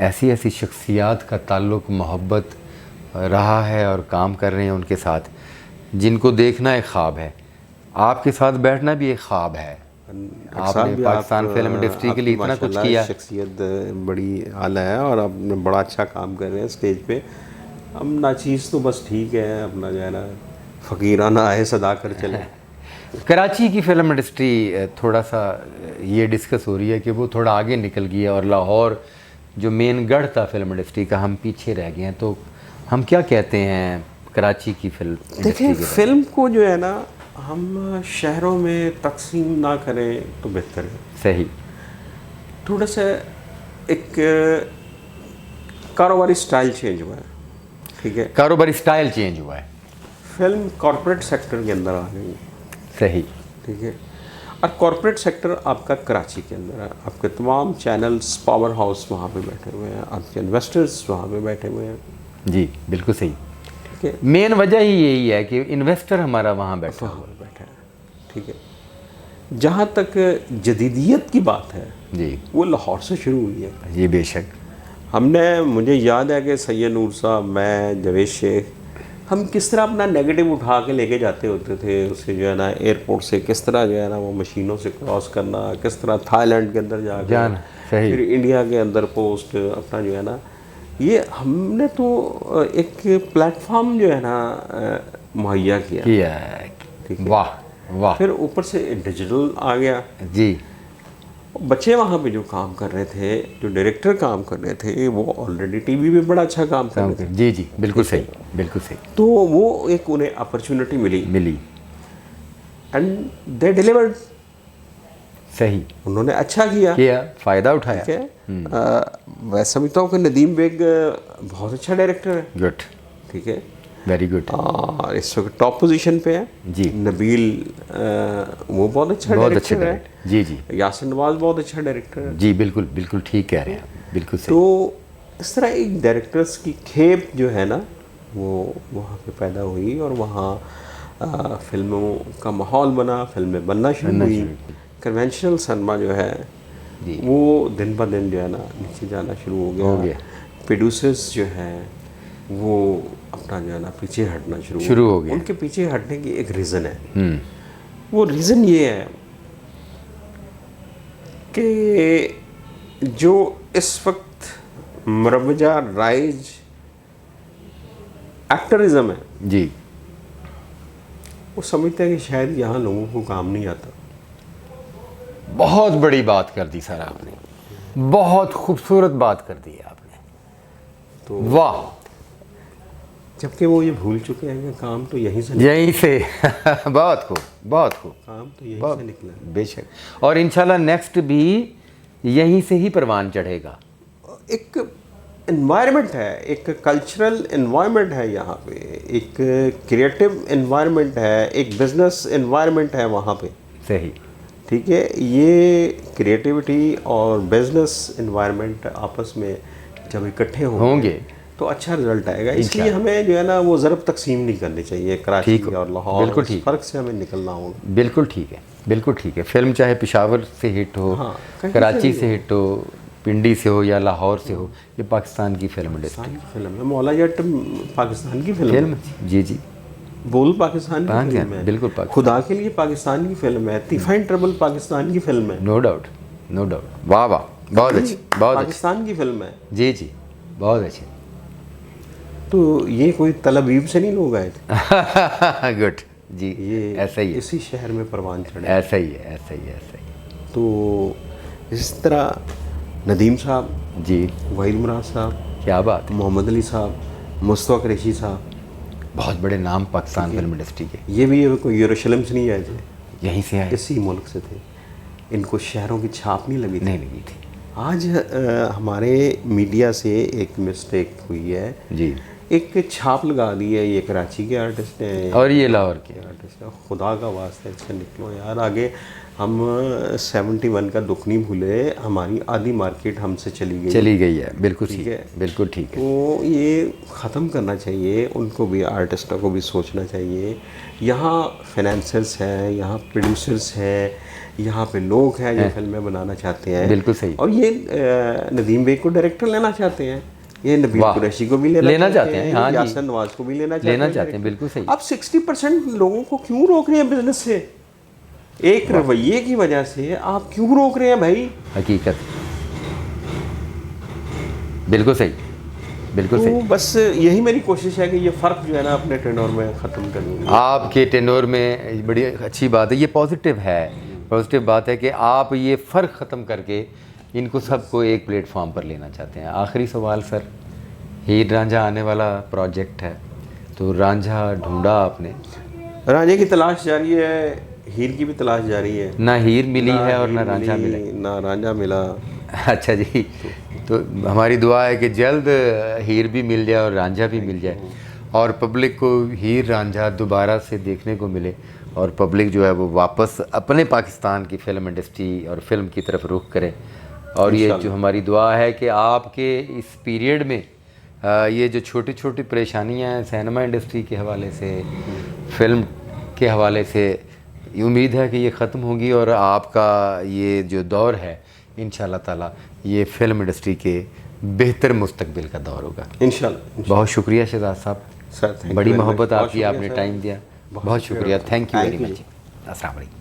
Speaker 1: ऐसी ऐसी शख्सियात का ताल्लुक़, मोहब्बत रहा है और काम कर रहे हैं उनके साथ, जिनको देखना एक ख़्वाब है। आपके साथ बैठना भी एक ख़्वाब है। आपने पाकिस्तान फिल्म इंडस्ट्री के लिए इतना कुछ किया।
Speaker 2: शख्सियत बड़ी आला है और आपने बड़ा अच्छा काम कर रहे हैं स्टेज पे। हम नाचीज़ तो बस ठीक है, अपना जो है ना फ़कीराना आए सदा कर चले।
Speaker 1: कराची की फ़िल्म इंडस्ट्री थोड़ा सा ये डिस्कस हो रही है कि वो थोड़ा आगे निकल गई है और लाहौर जो मेन गढ़ था फिल्म इंडस्ट्री का, हम पीछे रह गए हैं। तो हम क्या कहते हैं कराची की फिल्म
Speaker 2: देखिए,
Speaker 1: इंडस्ट्री के
Speaker 2: फिल्म को जो है ना हम शहरों में तकसीम ना करें तो बेहतर है।
Speaker 1: बारे? सही।
Speaker 2: थोड़ा सा एक कारोबारी स्टाइल चेंज हुआ है, ठीक है।
Speaker 1: कारोबारी स्टाइल चेंज हुआ है।
Speaker 2: फिल्म कॉरपोरेट सेक्टर के अंदर आ गई,
Speaker 1: सही।
Speaker 2: ठीक है। और कॉरपोरेट सेक्टर आपका कराची के अंदर है। आपके तमाम चैनल्स, पावर हाउस वहाँ पे बैठे हुए हैं, आपके इन्वेस्टर्स वहाँ पे बैठे हुए हैं,
Speaker 1: जी बिल्कुल सही।
Speaker 2: ठीक है।
Speaker 1: मेन वजह ही यही है कि इन्वेस्टर हमारा वहाँ बैठा
Speaker 2: वहाँ
Speaker 1: हुआ
Speaker 2: पे बैठा है, ठीक है। जहाँ तक जदीदियत की बात है,
Speaker 1: है। जी
Speaker 2: वो लाहौर से शुरू हुई है।
Speaker 1: जी बेशक।
Speaker 2: मुझे याद है कि सैयद नूर साहब, मैं, जावेद शेख, हम किस तरह अपना नेगेटिव उठा के लेके जाते होते थे उसे, जो है ना एयरपोर्ट से किस तरह जो है ना वो मशीनों से क्रॉस करना, किस तरह थाईलैंड के अंदर जाकर
Speaker 1: जाना, सही।
Speaker 2: फिर इंडिया के अंदर पोस्ट अपना जो है ना, ये हमने तो एक प्लेटफॉर्म जो है ना मुहैया किया, ठीक है।
Speaker 1: वाह वाह।
Speaker 2: फिर ऊपर से डिजिटल आ गया।
Speaker 1: जी
Speaker 2: बच्चे वहाँ पे जो काम कर रहे थे, जो डायरेक्टर काम कर रहे थे, वो ऑलरेडी टीवी पे बड़ा अच्छा काम कर रहे थे,
Speaker 1: जी जी बिल्कुल सही, बिल्कुल सही।
Speaker 2: तो वो एक उन्हें अपॉर्चुनिटी मिली एंड दे डिलीवर्ड।
Speaker 1: सही।
Speaker 2: उन्होंने अच्छा किया,
Speaker 1: फ़ायदा उठाया।
Speaker 2: ठीक है। मैं समझता हूँ कि नदीम बेग बहुत अच्छा डायरेक्टर है,
Speaker 1: गुड,
Speaker 2: ठीक है।
Speaker 1: Very good.
Speaker 2: और इस वक्त टॉप पोजीशन पे है
Speaker 1: जी।
Speaker 2: नबील, वो बहुत अच्छा
Speaker 1: बहुत अच्छे
Speaker 2: डायरेक्टर है।
Speaker 1: डायरेक्टर। जी जी
Speaker 2: यासिन नवाज बहुत अच्छा डायरेक्टर है।
Speaker 1: जी बिल्कुल बिल्कुल ठीक कह रहे हैं आप, बिल्कुल सही।
Speaker 2: तो इस तरह एक डायरेक्टर्स की खेप जो है ना वो वहाँ पे पैदा हुई और वहाँ फिल्मों का माहौल बना, फिल्में बनना शुरू हुई। कन्वेंशनल सिनेमा जो है वो दिन ब दिन जो है ना नीचे जाना शुरू हो गया। प्रोड्यूसर्स जो हैं वो अपना जो है ना पीछे हटना शुरू हो गया। उनके पीछे हटने की एक रीज़न है। वो रीज़न ये है कि जो इस वक्त मरवजा राइज एक्टरिज्म है
Speaker 1: जी,
Speaker 2: वो समझते हैं कि शायद यहाँ लोगों को काम नहीं आता।
Speaker 1: बहुत बड़ी बात कर दी सर आपने, बहुत खूबसूरत बात कर दी आपने,
Speaker 2: तो
Speaker 1: वाह।
Speaker 2: जबकि वो ये भूल चुके हैं कि काम तो यहीं से
Speaker 1: यहीं से बहुत खूब, बहुत खूब।
Speaker 2: काम तो यहीं से निकला,
Speaker 1: बेशक। और इंशाल्लाह नेक्स्ट भी यहीं से ही परवान चढ़ेगा।
Speaker 2: एक एनवायरनमेंट है, एक कल्चरल एनवायरनमेंट है यहाँ पे, एक क्रिएटिव एनवायरनमेंट है, एक बिजनेस एनवायरनमेंट है वहाँ पे,
Speaker 1: सही,
Speaker 2: ठीक है। ये क्रिएटिविटी और बिजनेस एनवायरनमेंट आपस में जब इकट्ठे होंगे तो अच्छा रिजल्ट आएगा। इसलिए हमें जो है ना वो ज़रब तकसीम नहीं करनी चाहिए कराची और लाहौर,
Speaker 1: बिल्कुल ठीक,
Speaker 2: फ़र्क से हमें निकलना होगा।
Speaker 1: बिल्कुल ठीक है, बिल्कुल ठीक है। फिल्म चाहे पेशावर से हिट हो, कराची से हिट हो, पिंडी से हो या लाहौर से हो, ये पाकिस्तान की फिल्म इंडस्ट्री
Speaker 2: फिल्म है। मौला जट पाकिस्तान की फिल्म है।
Speaker 1: जी जी,
Speaker 2: बोल पाकिस्तान की फिल्म है,
Speaker 1: बिल्कुल
Speaker 2: खुदा के लिए पाकिस्तान की फिल्म है, तीफाइन ट्रबल पाकिस्तान की फिल्म है,
Speaker 1: नो डाउट, नो डाउट। वाह वाह, बहुत अच्छी, बहुत
Speaker 2: पाकिस्तान की फिल्म है।
Speaker 1: जी जी, बहुत अच्छी।
Speaker 2: तो ये कोई तलबीब से नहीं लोग आए थे।
Speaker 1: गुड जी,
Speaker 2: ये
Speaker 1: ऐसा ही है,
Speaker 2: इसी शहर में परवान चढ़े,
Speaker 1: ऐसा ही है, ऐसा ही है, ऐसा ही।
Speaker 2: तो इस तरह नदीम साहब
Speaker 1: जी,
Speaker 2: वहीद मुराद साहब,
Speaker 1: क्या बात है,
Speaker 2: मोहम्मद अली साहब, मुस्तफ़ा कुरैशी साहब,
Speaker 1: बहुत बड़े नाम पाकिस्तान फिल्म इंडस्ट्री के।
Speaker 2: ये भी कोई यरूशलेम से नहीं आए थे,
Speaker 1: यहीं से आए,
Speaker 2: इसी मुल्क से थे। इनको शहरों की छाप नहीं लगी
Speaker 1: थी।
Speaker 2: आज हमारे मीडिया से एक मिस्टेक हुई है
Speaker 1: जी,
Speaker 2: एक छाप लगा दी है, ये कराची के आर्टिस्ट हैं
Speaker 1: और ये लाहौर के
Speaker 2: आर्टिस्ट हैं। खुदा का वास्ता इससे निकलो यार आगे। हम 71 का दुख नहीं भूले, हमारी आधी मार्केट हमसे चली गई
Speaker 1: है। बिल्कुल ठीक है, बिल्कुल ठीक है।
Speaker 2: तो ये ख़त्म करना चाहिए, उनको भी, आर्टिस्टों को भी सोचना चाहिए। यहाँ फाइनेंसर्स हैं, यहाँ प्रोड्यूसर्स हैं, यहाँ पे लोग हैं जो फिल्में बनाना चाहते हैं,
Speaker 1: बिल्कुल सही।
Speaker 2: और ये नदीम बेग को डायरेक्टर लेना चाहते हैं, ये नबील कुरैशी को भी लेना चाहते हैं, हाँ, यासिन नवाज को भी लेना चाहते हैं।
Speaker 1: बिल्कुल सही।
Speaker 2: अब 60% लोगों को क्यों रोक रहे हैं बिजनेस से? एक रवैये की वजह से आप क्यों रोक रहे हैं भाई?
Speaker 1: हकीकत, बिल्कुल सही, बिल्कुल सही।
Speaker 2: बस यही मेरी कोशिश है कि ये फ़र्क जो है ना अपने टेनोर में ख़त्म कर दूँ।
Speaker 1: आपके टेनोर में बड़ी अच्छी बात है, ये पॉजिटिव है, पॉजिटिव बात है कि आप ये फ़र्क ख़त्म करके इनको सबको एक प्लेटफॉर्म पर लेना चाहते हैं। आखिरी सवाल सर, हीर रांझा आने वाला प्रोजेक्ट है, तो रांझा ढूंढा आपने?
Speaker 2: रांझे की तलाश जारी है, हीर की भी तलाश जारी है।
Speaker 1: ना हीर मिली है और ना
Speaker 2: हीर
Speaker 1: रांझा
Speaker 2: मिली,
Speaker 1: मिला।
Speaker 2: ना रांझा मिला।
Speaker 1: अच्छा जी, तो हमारी दुआ है कि जल्द हीर भी मिल जाए और रांझा भी मिल जाए, और पब्लिक को हीर रांझा दोबारा से देखने को मिले, और पब्लिक जो है वो वापस अपने पाकिस्तान की फ़िल्म इंडस्ट्री और फिल्म की तरफ रुख करे। और ये जो हमारी दुआ है कि आपके इस पीरियड में ये जो छोटी छोटी परेशानियां हैं सिनेमा इंडस्ट्री के हवाले से, फिल्म के हवाले से, उम्मीद है कि ये ख़त्म होगी और आपका ये जो दौर है इंशाल्लाह ताला ये फ़िल्म इंडस्ट्री के बेहतर मुस्तकबिल का दौर होगा
Speaker 2: इंशाल्लाह।
Speaker 1: बहुत शुक्रिया शहजाद साहब,
Speaker 2: सर, थैंक यू
Speaker 1: बड़ी
Speaker 2: वेरी मच।
Speaker 1: मोहब्बत
Speaker 2: बहुत
Speaker 1: आपकी,
Speaker 2: शुक्रिया
Speaker 1: आपने
Speaker 2: सर।
Speaker 1: टाइम दिया,
Speaker 2: बहुत
Speaker 1: बहुत शुक्रिया, thank you
Speaker 2: thank
Speaker 1: very
Speaker 2: you
Speaker 1: much. अस्सलाम वालेकुम।